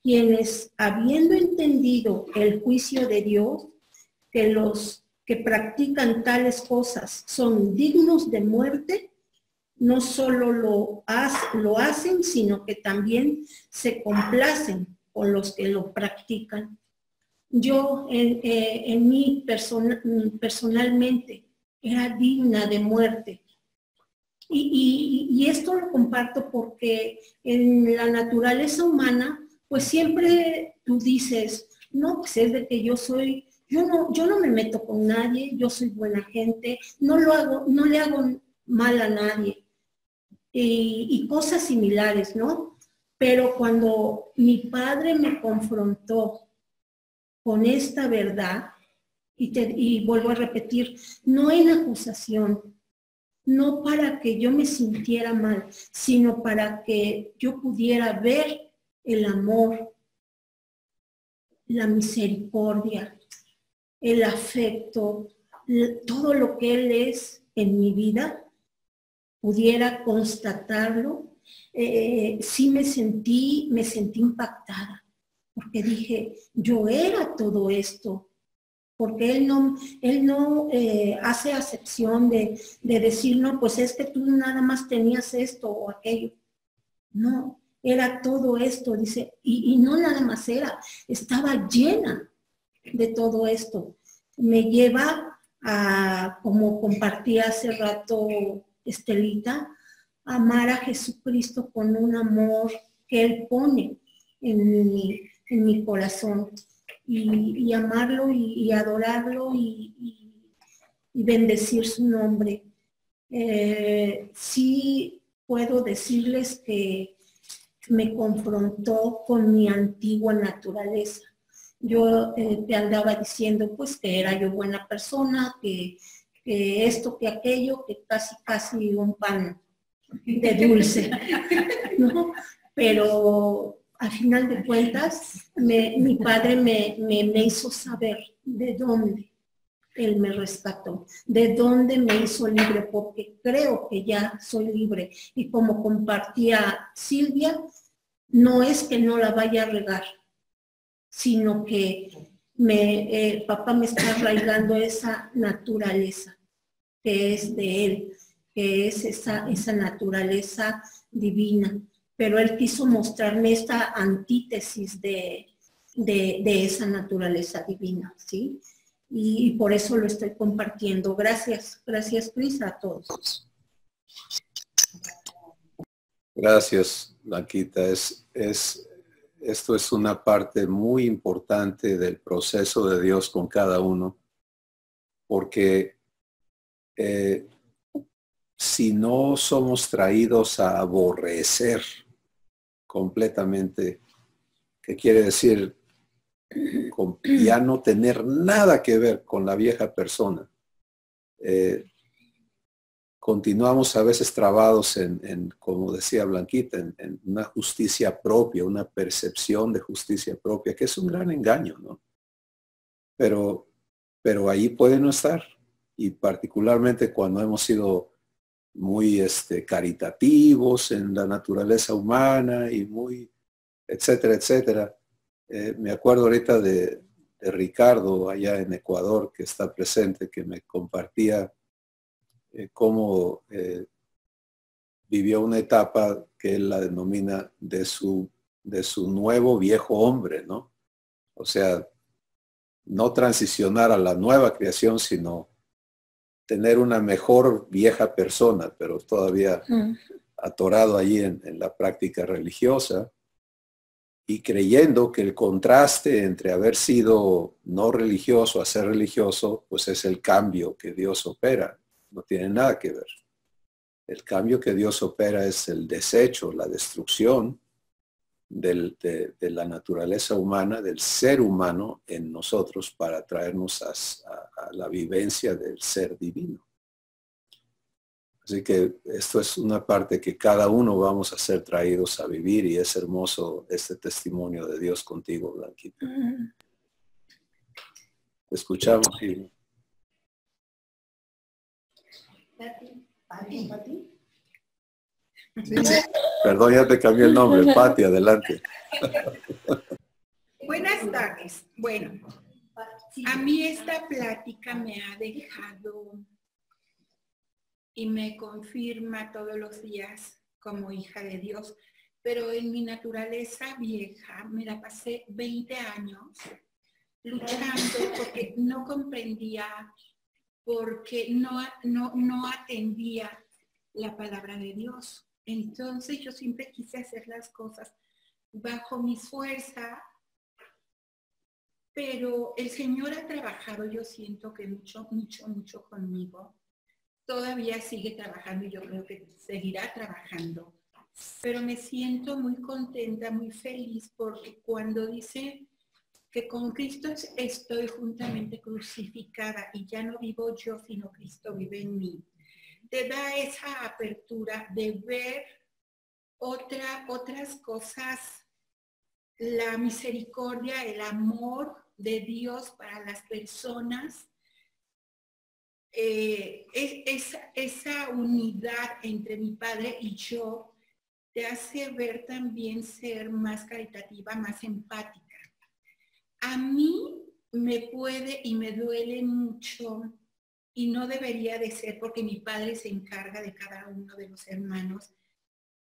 quienes, habiendo entendido el juicio de Dios, que los que practican tales cosas son dignos de muerte, no solo lo hacen, sino que también se complacen con los que lo practican. Yo, en mí personalmente, era digna de muerte. Y esto lo comparto porque en la naturaleza humana, pues siempre tú dices, no, pues es de que yo no me meto con nadie, yo soy buena gente, no le hago mal a nadie. Y cosas similares, ¿no? Pero cuando mi padre me confrontó con esta verdad, y vuelvo a repetir, no en acusación, no para que yo me sintiera mal, sino para que yo pudiera ver el amor, la misericordia, el afecto, todo lo que Él es en mi vida, pudiera constatarlo. Sí me sentí impactada, porque dije, yo era todo esto, porque Él no hace acepción de decir, no, pues es que tú nada más tenías esto o aquello. No, era todo esto, dice, y no nada más estaba llena de todo esto. Me lleva a, como compartí hace rato Estelita, amar a Jesucristo con un amor que Él pone en mi corazón. Y amarlo y adorarlo y bendecir su nombre. Sí puedo decirles que me confrontó con mi antigua naturaleza. Yo te andaba diciendo pues que era yo buena persona, que esto, que aquello, que casi un pan de dulce, ¿no? Pero al final de cuentas, mi padre me hizo saber de dónde Él me rescató, de dónde me hizo libre, porque creo que ya soy libre. Y como compartía Silvia, no es que no la vaya a regar, sino que papá me está arraigando esa naturaleza que es de Él, que es esa naturaleza divina. Pero Él quiso mostrarme esta antítesis de esa naturaleza divina, ¿sí? Y por eso lo estoy compartiendo. Gracias, Cris, a todos. Gracias, Blanquita. Esto es una parte muy importante del proceso de Dios con cada uno, porque si no somos traídos a aborrecer completamente, ¿qué quiere decir? Ya no tener nada que ver con la vieja persona. Continuamos a veces trabados como decía Blanquita, en una justicia propia, una percepción de justicia propia, que es un gran engaño, ¿no? pero ahí puede no estar. Y particularmente cuando hemos sido muy caritativos en la naturaleza humana y muy, etcétera, etcétera. Me acuerdo ahorita de Ricardo allá en Ecuador, que está presente, que me compartía cómo vivió una etapa que él la denomina de su nuevo viejo hombre, ¿no? O sea, no transicionar a la nueva creación, sino tener una mejor vieja persona, pero todavía atorado allí en la práctica religiosa y creyendo que el contraste entre haber sido no religioso a ser religioso, pues es el cambio que Dios opera. No tiene nada que ver. El cambio que Dios opera es el desecho, la destrucción de la naturaleza humana, del ser humano en nosotros para traernos a la vivencia del ser divino. Así que esto es una parte que cada uno vamos a ser traídos a vivir y es hermoso este testimonio de Dios contigo, Blanquita. Te escuchamos. Sí. Pati. Perdón, ya te cambié el nombre. Pati, adelante. Buenas tardes. Bueno, a mí esta plática me ha dejado y me confirma todos los días como hija de Dios, pero en mi naturaleza vieja me la pasé 20 años luchando porque no comprendía, porque no atendía la palabra de Dios. Entonces yo siempre quise hacer las cosas bajo mis fuerzas, pero el Señor ha trabajado, yo siento que mucho conmigo. Todavía sigue trabajando y yo creo que seguirá trabajando. Pero me siento muy contenta, muy feliz, porque cuando dice que con Cristo estoy juntamente crucificada y ya no vivo yo, sino Cristo vive en mí, te da esa apertura de ver otras cosas, la misericordia, el amor de Dios para las personas, esa unidad entre mi padre y yo te hace ver también ser más caritativa, más empática. A mí me puede y me duele mucho, y no debería de ser porque mi padre se encarga de cada uno de los hermanos,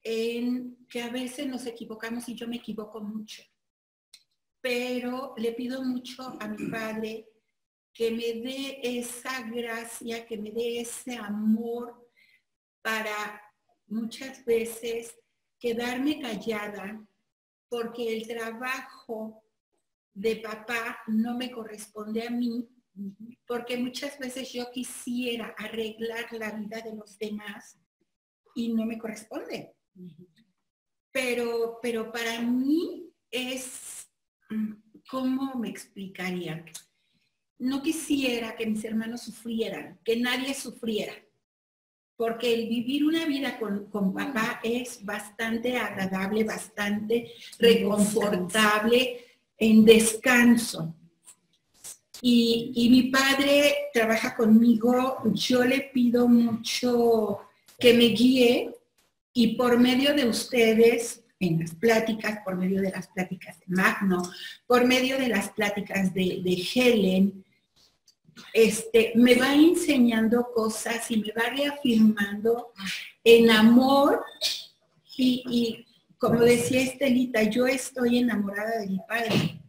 en que a veces nos equivocamos y yo me equivoco mucho. Pero le pido mucho a mi padre que me dé esa gracia, que me dé ese amor para muchas veces quedarme callada porque el trabajo de papá no me corresponde a mí, porque muchas veces yo quisiera arreglar la vida de los demás y no me corresponde. Pero para mí es, ¿cómo me explicaría? No quisiera que mis hermanos sufrieran, que nadie sufriera, porque el vivir una vida con papá es bastante agradable, bastante reconfortable, en descanso. Y mi padre trabaja conmigo, yo le pido mucho que me guíe y por medio de ustedes, en las pláticas, por medio de las pláticas de Magno, por medio de las pláticas de Helen, me va enseñando cosas y me va reafirmando en amor y como decía Estelita, yo estoy enamorada de mi Padre,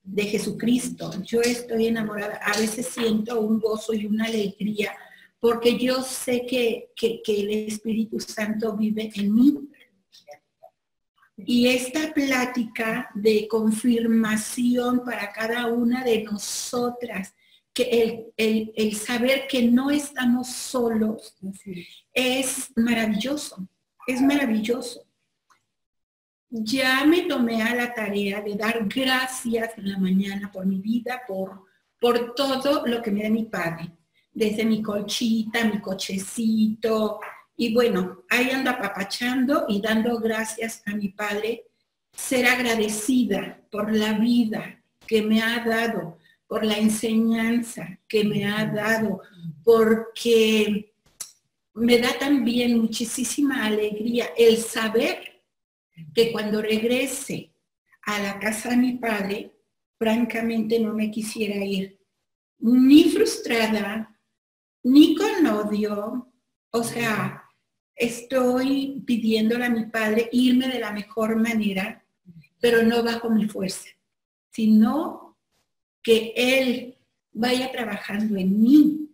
de Jesucristo. Yo estoy enamorada. A veces siento un gozo y una alegría porque yo sé que el Espíritu Santo vive en mí. Y esta plática de confirmación para cada una de nosotras, que el saber que no estamos solos, es maravilloso, es maravilloso. Ya me tomé a la tarea de dar gracias en la mañana por mi vida, por todo lo que me da mi padre, desde mi colchita, mi cochecito, y bueno, ahí ando apapachando y dando gracias a mi padre, ser agradecida por la vida que me ha dado, por la enseñanza que me ha dado, porque me da también muchísima alegría el saber que cuando regrese a la casa de mi padre, francamente no me quisiera ir ni frustrada, ni con odio. O sea, estoy pidiéndole a mi padre irme de la mejor manera, pero no bajo mi fuerza, sino que él vaya trabajando en mí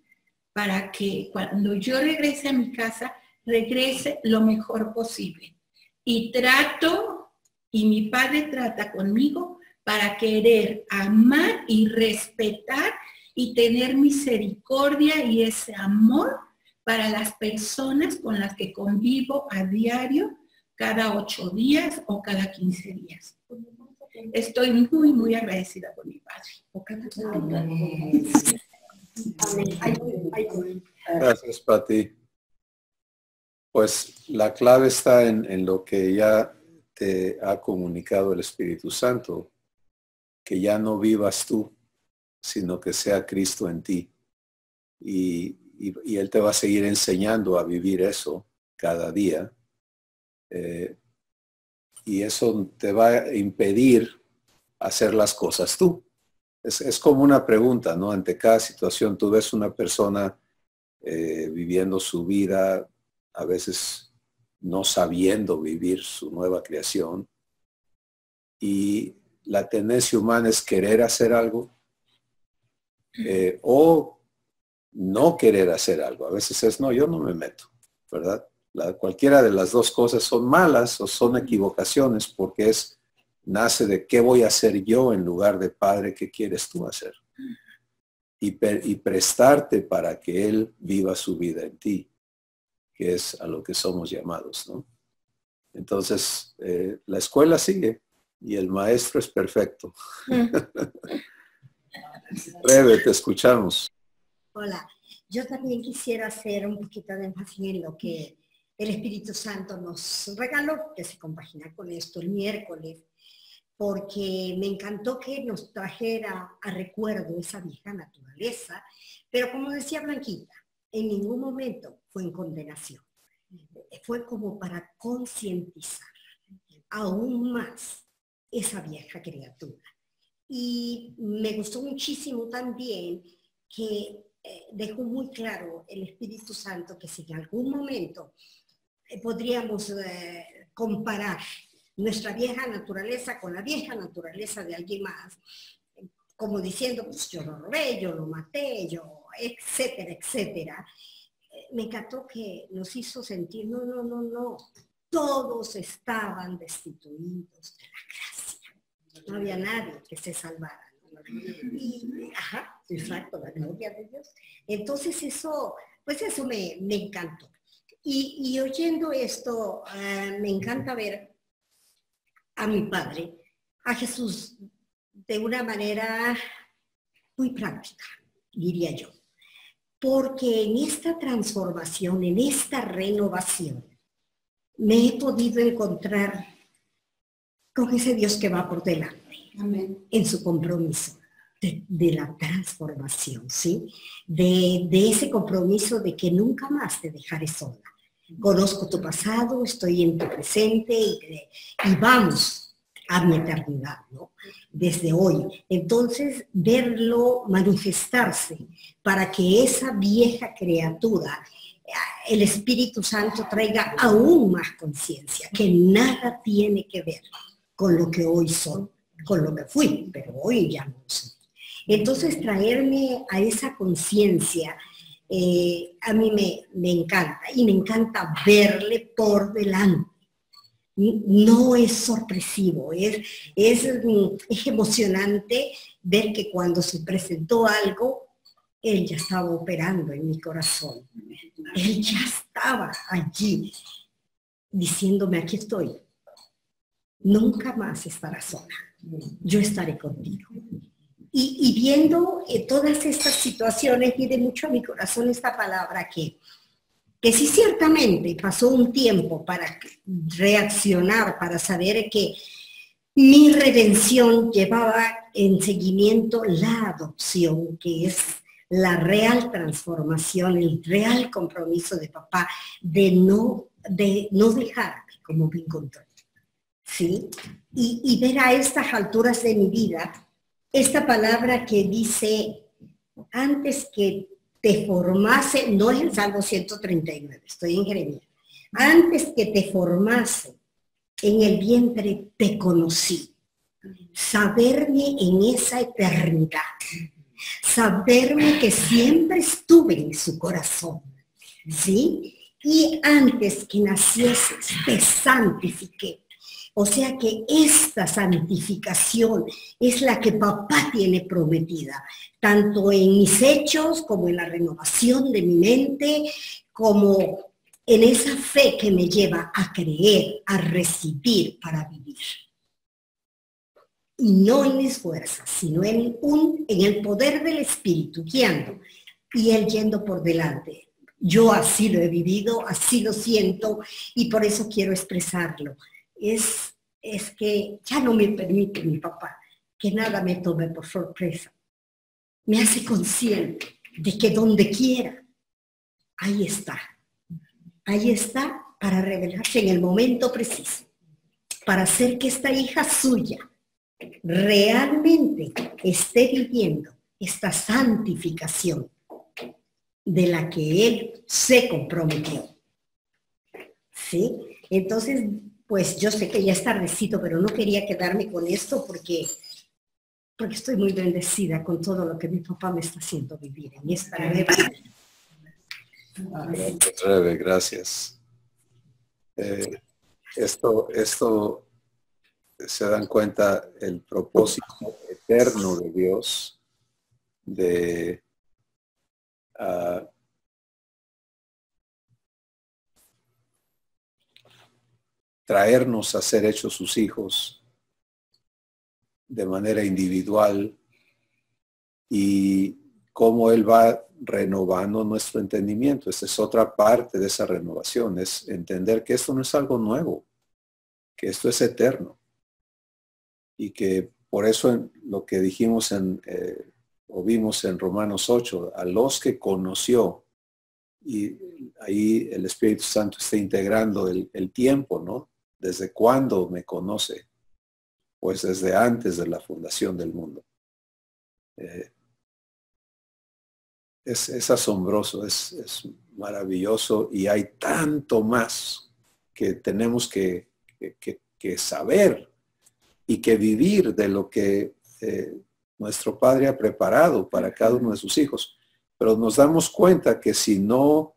para que cuando yo regrese a mi casa, regrese lo mejor posible. Y trato, y mi padre trata conmigo para querer amar y respetar y tener misericordia y ese amor para las personas con las que convivo a diario, cada 8 días o cada 15 días. Estoy muy, muy agradecida con mi padre. Gracias, Pati. Pues la clave está en lo que ya te ha comunicado el Espíritu Santo, que ya no vivas tú, sino que sea Cristo en ti. Y Él te va a seguir enseñando a vivir eso cada día. Y eso te va a impedir hacer las cosas tú. Es como una pregunta, ¿no? Ante cada situación tú ves una persona viviendo su vida, a veces no sabiendo vivir su nueva creación. Y la tendencia humana es querer hacer algo o no querer hacer algo. A veces es, no, yo no me meto, ¿verdad? Cualquiera de las dos cosas son malas o son equivocaciones porque nace de qué voy a hacer yo en lugar de Padre, ¿qué quieres tú hacer? Y prestarte para que Él viva su vida en ti, que es a lo que somos llamados, ¿no? Entonces, la escuela sigue y el maestro es perfecto. Rebe, te escuchamos. Hola, yo también quisiera hacer un poquito de énfasis en lo que el Espíritu Santo nos regaló, que se compagina con esto el miércoles, porque me encantó que nos trajera a recuerdo esa vieja naturaleza, pero como decía Blanquita, en ningún momento fue en condenación. Fue como para concientizar aún más esa vieja criatura. Y me gustó muchísimo también que dejó muy claro el Espíritu Santo que si en algún momento podríamos comparar nuestra vieja naturaleza con la vieja naturaleza de alguien más, como diciendo, pues yo lo robé, yo lo maté, yo, etcétera, etcétera. Me encantó que nos hizo sentir, no, todos estaban destituidos de la gracia. No había nadie que se salvara. Y, exacto, la gloria de Dios. Entonces eso, pues eso me encantó. Y oyendo esto, me encanta ver a mi padre, a Jesús, de una manera muy práctica, diría yo. Porque en esta transformación, en esta renovación, me he podido encontrar con ese Dios que va por delante. Amén. En su compromiso de la transformación, ¿sí? De ese compromiso de que nunca más te dejaré sola. Conozco tu pasado, estoy en tu presente y vamos a mi eternidad, ¿no? Desde hoy. Entonces, verlo manifestarse para que esa vieja criatura, el Espíritu Santo traiga aún más conciencia, que nada tiene que ver con lo que hoy soy, con lo que fui, pero hoy ya no soy. Entonces, traerme a esa conciencia, a mí me encanta, y me encanta verle por delante. No es sorpresivo, es emocionante ver que cuando se presentó algo, Él ya estaba operando en mi corazón. Él ya estaba allí, diciéndome, aquí estoy. Nunca más estarás sola. Yo estaré contigo. Y viendo todas estas situaciones, pide mucho a mi corazón esta palabra que sí ciertamente pasó un tiempo para reaccionar, para saber que mi redención llevaba en seguimiento la adopción, que es la real transformación, el real compromiso de papá de no dejarme como me encontré. ¿Sí? Y ver a estas alturas de mi vida, esta palabra que dice, antes que te formase, no es el Salmo 139, estoy en Jeremías, antes que te formase en el vientre te conocí. Saberme en esa eternidad, saberme que siempre estuve en su corazón, ¿sí? Y antes que nacieses te santifiqué. O sea que esta santificación es la que papá tiene prometida, tanto en mis hechos como en la renovación de mi mente, como en esa fe que me lleva a creer, a recibir para vivir. Y no en mis fuerzas, sino en el poder del Espíritu, guiando y Él yendo por delante. Yo así lo he vivido, así lo siento y por eso quiero expresarlo. Es que ya no me permite mi papá que nada me tome por sorpresa. Me hace consciente de que donde quiera, ahí está. Ahí está para revelarse en el momento preciso, para hacer que esta hija suya realmente esté viviendo esta santificación de la que él se comprometió. ¿Sí? Entonces, pues yo sé que ya es tardecito, pero no quería quedarme con esto porque estoy muy bendecida con todo lo que mi papá me está haciendo vivir en esta nueva vida. Gracias, Rebe, gracias. Esto se dan cuenta el propósito eterno de Dios de traernos a ser hechos sus hijos de manera individual y cómo Él va renovando nuestro entendimiento. Esta es otra parte de esa renovación, es entender que esto no es algo nuevo, que esto es eterno y que por eso lo que dijimos o vimos en Romanos 8, a los que conoció, y ahí el Espíritu Santo está integrando el tiempo, ¿no? ¿Desde cuándo me conoce? Pues desde antes de la fundación del mundo. Es asombroso, es maravilloso y hay tanto más que tenemos que saber y que vivir de lo que nuestro Padre ha preparado para cada uno de sus hijos. Pero nos damos cuenta que si no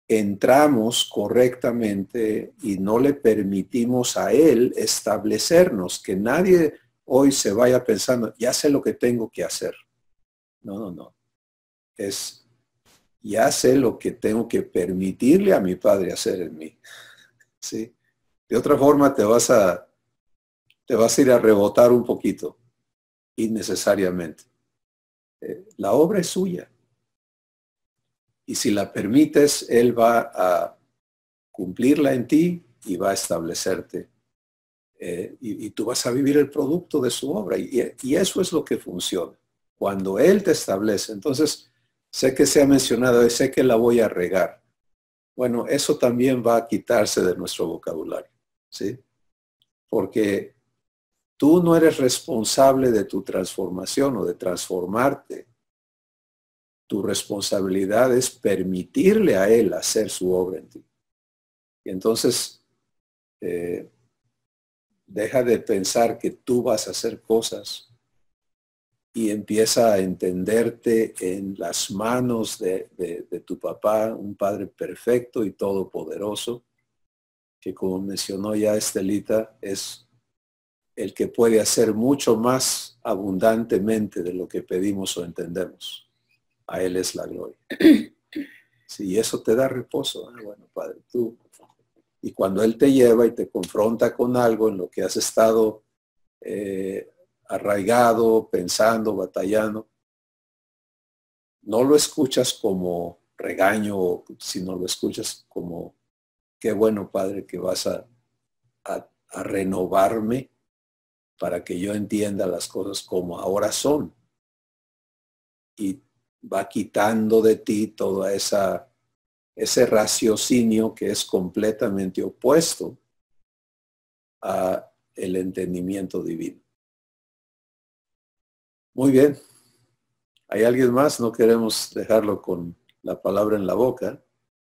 entramos correctamente y no le permitimos a Él establecernos, que nadie hoy se vaya pensando, ya sé lo que tengo que hacer. No. Es, ya sé lo que tengo que permitirle a mi Padre hacer en mí. ¿Sí? De otra forma te vas a ir a rebotar un poquito, innecesariamente. La obra es suya. Y si la permites, Él va a cumplirla en ti y va a establecerte. Y tú vas a vivir el producto de su obra. Y eso es lo que funciona. Cuando Él te establece, entonces, sé que se ha mencionado, sé que la voy a regar. Bueno, eso también va a quitarse de nuestro vocabulario, ¿sí? Porque tú no eres responsable de tu transformación o de transformarte. Tu responsabilidad es permitirle a Él hacer su obra en ti. Y entonces, deja de pensar que tú vas a hacer cosas y empieza a entenderte en las manos de tu papá, un Padre perfecto y todopoderoso, que como mencionó ya Estelita, es el que puede hacer mucho más abundantemente de lo que pedimos o entendemos. A Él es la gloria. Sí, eso te da reposo. Bueno, Padre, tú. Y cuando Él te lleva y te confronta con algo en lo que has estado arraigado, pensando, batallando, no lo escuchas como regaño, sino lo escuchas como, qué bueno, Padre, que vas a renovarme para que yo entienda las cosas como ahora son. Y va quitando de ti todo ese raciocinio que es completamente opuesto a el entendimiento divino. Muy bien. ¿Hay alguien más? No queremos dejarlo con la palabra en la boca.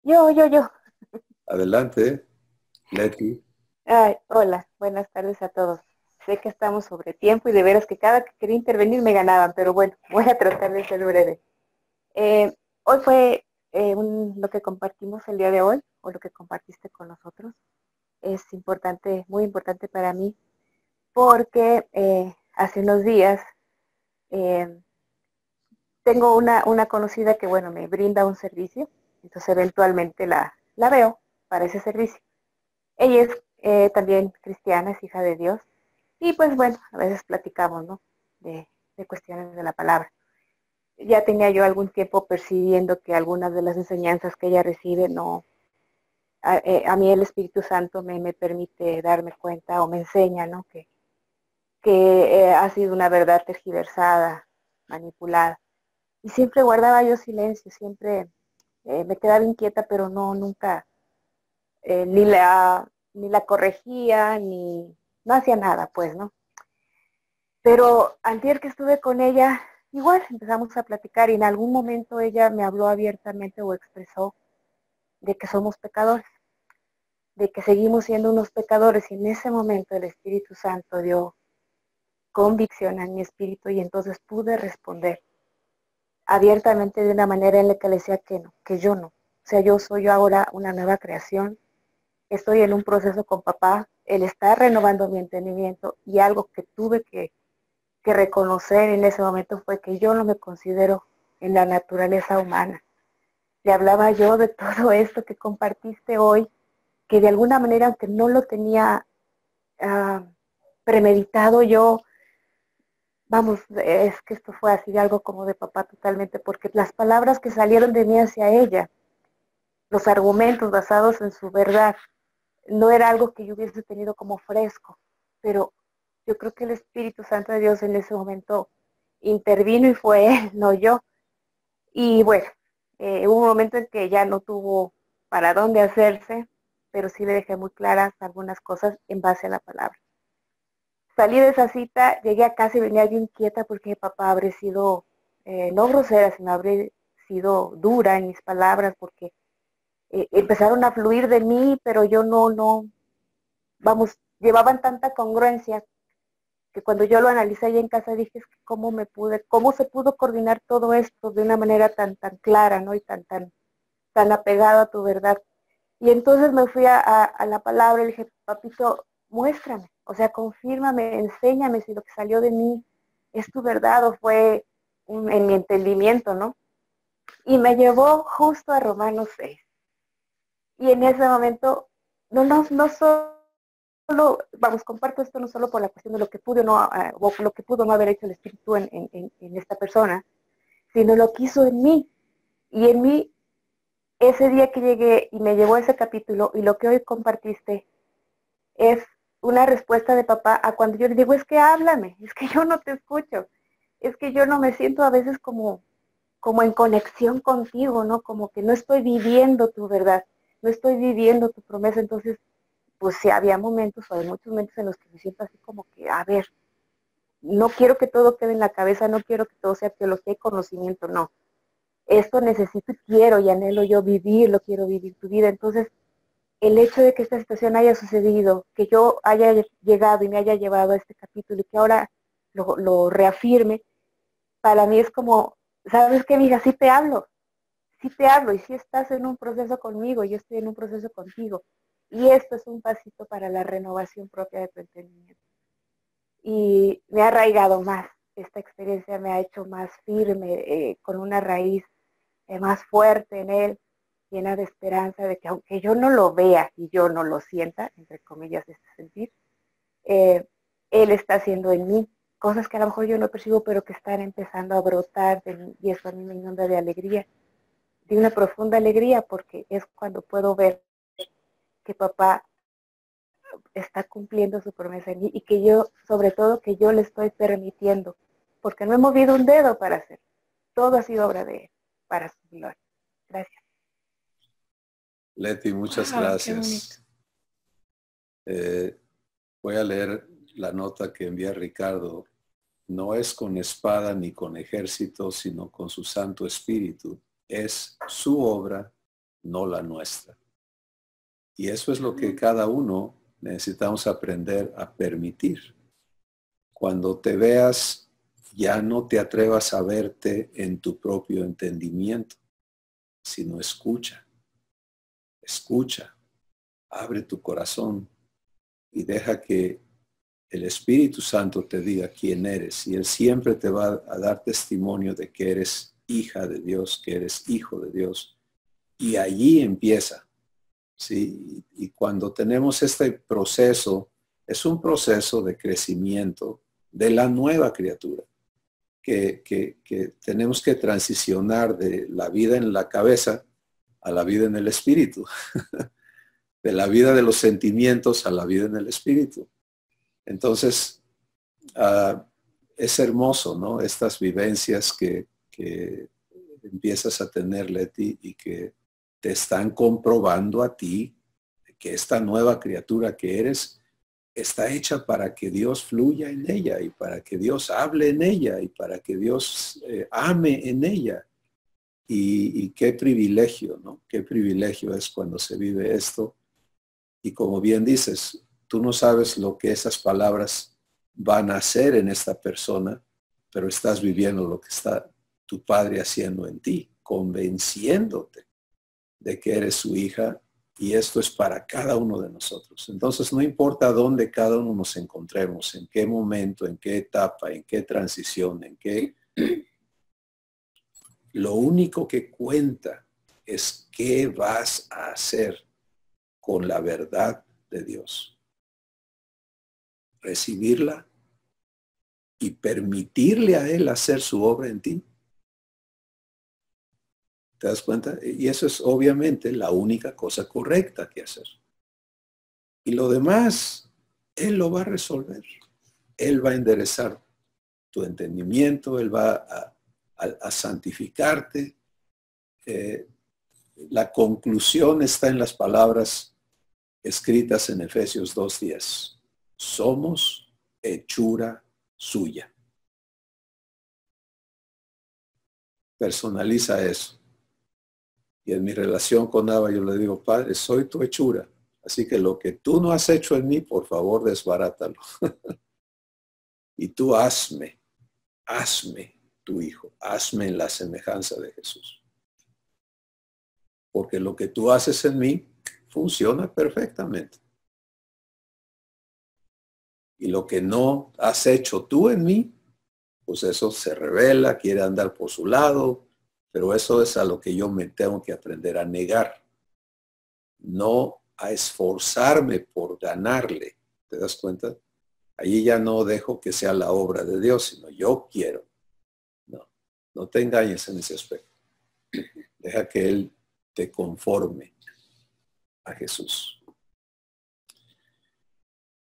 Yo. Adelante, Leti. Ay, hola, buenas tardes a todos. Sé que estamos sobre tiempo y de veras que cada que quería intervenir me ganaban, pero bueno, voy a tratar de ser breve. Hoy fue lo que compartimos el día de hoy, o lo que compartiste con nosotros. Es importante, muy importante para mí, porque hace unos días tengo una conocida que, bueno, me brinda un servicio, entonces eventualmente la veo para ese servicio. Ella es también cristiana, es hija de Dios, y pues bueno, a veces platicamos, ¿no? De cuestiones de la palabra. Ya tenía yo algún tiempo percibiendo que algunas de las enseñanzas que ella recibe no, a mí el Espíritu Santo me permite darme cuenta o me enseña, ¿no? Que ha sido una verdad tergiversada, manipulada. Y siempre guardaba yo silencio, siempre me quedaba inquieta, pero no, nunca, ni la corregía, ni no hacía nada, pues, ¿no? Pero antier que estuve con ella, igual empezamos a platicar y en algún momento ella me habló abiertamente o expresó de que somos pecadores, de que seguimos siendo unos pecadores, y en ese momento el Espíritu Santo dio convicción a mi espíritu y entonces pude responder abiertamente de una manera en la que le decía que no, que yo no. O sea, yo soy ahora una nueva creación, estoy en un proceso con papá, él está renovando mi entendimiento y algo que tuve que reconocer en ese momento fue que yo no me considero en la naturaleza humana. Le hablaba yo de todo esto que compartiste hoy, que de alguna manera, aunque no lo tenía premeditado yo, vamos, es que esto fue así algo como de papá totalmente, porque las palabras que salieron de mí hacia ella, los argumentos basados en su verdad, no era algo que yo hubiese tenido como fresco, pero yo creo que el Espíritu Santo de Dios en ese momento intervino y fue él, no yo. Y bueno, hubo un momento en que ya no tuvo para dónde hacerse, pero sí le dejé muy claras algunas cosas en base a la palabra. Salí de esa cita, llegué a casa y venía bien inquieta porque mi papá habría sido, no grosera, sino habría sido dura en mis palabras, porque empezaron a fluir de mí, pero yo no, vamos, llevaban tanta congruencia que cuando yo lo analicé allá en casa dije, cómo se pudo coordinar todo esto de una manera tan clara, ¿no? Y tan apegado a tu verdad. Y entonces me fui a la palabra y le dije, papito, muéstrame, o sea, confírmame, enséñame si lo que salió de mí es tu verdad o fue en mi entendimiento, ¿no? Y me llevó justo a Romanos 6. Y en ese momento, no solo, vamos, comparto esto no solo por la cuestión de lo que pudo no, o lo que pudo no haber hecho el Espíritu en esta persona, sino lo que hizo en mí. Y en mí, ese día que llegué y me llevó ese capítulo y lo que hoy compartiste es una respuesta de papá a cuando yo le digo, es que háblame, es que yo no te escucho, es que yo no me siento a veces como en conexión contigo, ¿no? Como que no estoy viviendo tu verdad, no estoy viviendo tu promesa. Entonces, pues sí, había momentos, o hay muchos momentos en los que me siento así como que, a ver, no quiero que todo quede en la cabeza, no quiero que todo sea teología y conocimiento, no. Esto necesito y quiero y anhelo yo vivirlo, quiero vivir tu vida. Entonces, el hecho de que esta situación haya sucedido, que yo haya llegado y me haya llevado a este capítulo y que ahora lo reafirme, para mí es como, ¿sabes qué, mija? Sí te hablo y sí estás en un proceso conmigo, yo estoy en un proceso contigo. Y esto es un pasito para la renovación propia de tu entendimiento. Y me ha arraigado más, esta experiencia me ha hecho más firme, con una raíz más fuerte en él, llena de esperanza de que aunque yo no lo vea y yo no lo sienta, entre comillas este sentir, él está haciendo en mí cosas que a lo mejor yo no percibo, pero que están empezando a brotar de mí, y eso a mí me inunda de alegría, de una profunda alegría, porque es cuando puedo ver que papá está cumpliendo su promesa en mí y que yo, sobre todo, que yo le estoy permitiendo, porque no he movido un dedo para hacerlo. Todo ha sido obra de Él, para su gloria. Gracias. Leti, muchas gracias. Voy a leer la nota que envía Ricardo. No es con espada ni con ejército, sino con su Santo Espíritu. Es su obra, no la nuestra. Y eso es lo que cada uno necesitamos aprender a permitir. Cuando te veas, ya no te atrevas a verte en tu propio entendimiento, sino escucha. Escucha, abre tu corazón y deja que el Espíritu Santo te diga quién eres. Y Él siempre te va a dar testimonio de que eres hija de Dios, que eres hijo de Dios. Y allí empieza. ¿Sí? Y cuando tenemos este proceso, es un proceso de crecimiento de la nueva criatura, que tenemos que transicionar de la vida en la cabeza a la vida en el espíritu, de la vida de los sentimientos a la vida en el espíritu. Entonces, es hermoso, ¿no? Estas vivencias que empiezas a tener, Leti, y que te están comprobando a ti que esta nueva criatura que eres está hecha para que Dios fluya en ella y para que Dios hable en ella y para que Dios ame en ella. Y qué privilegio, ¿no? Qué privilegio es cuando se vive esto. Y como bien dices, tú no sabes lo que esas palabras van a hacer en esta persona, pero estás viviendo lo que está tu Padre haciendo en ti, convenciéndote de que eres su hija, y esto es para cada uno de nosotros. Entonces no importa dónde cada uno nos encontremos, en qué momento, en qué etapa, en qué transición, en qué... Lo único que cuenta es qué vas a hacer con la verdad de Dios. Recibirla y permitirle a Él hacer su obra en ti. ¿Te das cuenta? Y eso es obviamente la única cosa correcta que hacer. Y lo demás, Él lo va a resolver. Él va a enderezar tu entendimiento, Él va a santificarte. La conclusión está en las palabras escritas en Efesios 2:10. Somos hechura suya. Personaliza eso. Y en mi relación con Abba yo le digo, Padre, soy tu hechura. Así que lo que tú no has hecho en mí, por favor, desbarátalo. Y tú hazme tu hijo. Hazme en la semejanza de Jesús. Porque lo que tú haces en mí funciona perfectamente. Y lo que no has hecho tú en mí, pues eso se revela, quiere andar por su lado, pero eso es a lo que yo me tengo que aprender a negar. No a esforzarme por ganarle. ¿Te das cuenta? Allí ya no dejo que sea la obra de Dios, sino yo quiero. No te engañes en ese aspecto. Deja que Él te conforme a Jesús.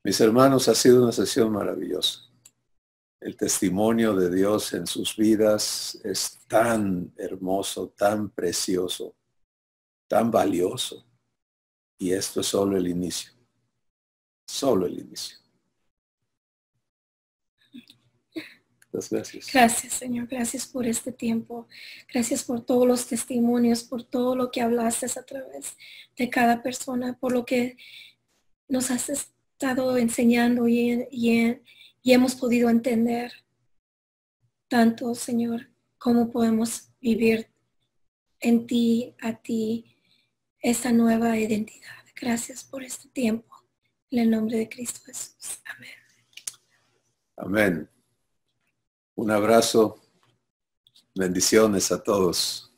Mis hermanos, ha sido una sesión maravillosa. El testimonio de Dios en sus vidas es tan hermoso, tan precioso, tan valioso. Y esto es solo el inicio. Solo el inicio. Gracias. Gracias, Señor. Gracias por este tiempo. Gracias por todos los testimonios, por todo lo que hablaste a través de cada persona, por lo que nos has estado enseñando y hemos podido entender tanto, Señor, cómo podemos vivir en ti, a ti, esta nueva identidad. Gracias por este tiempo. En el nombre de Cristo Jesús. Amén. Amén. Un abrazo. Bendiciones a todos.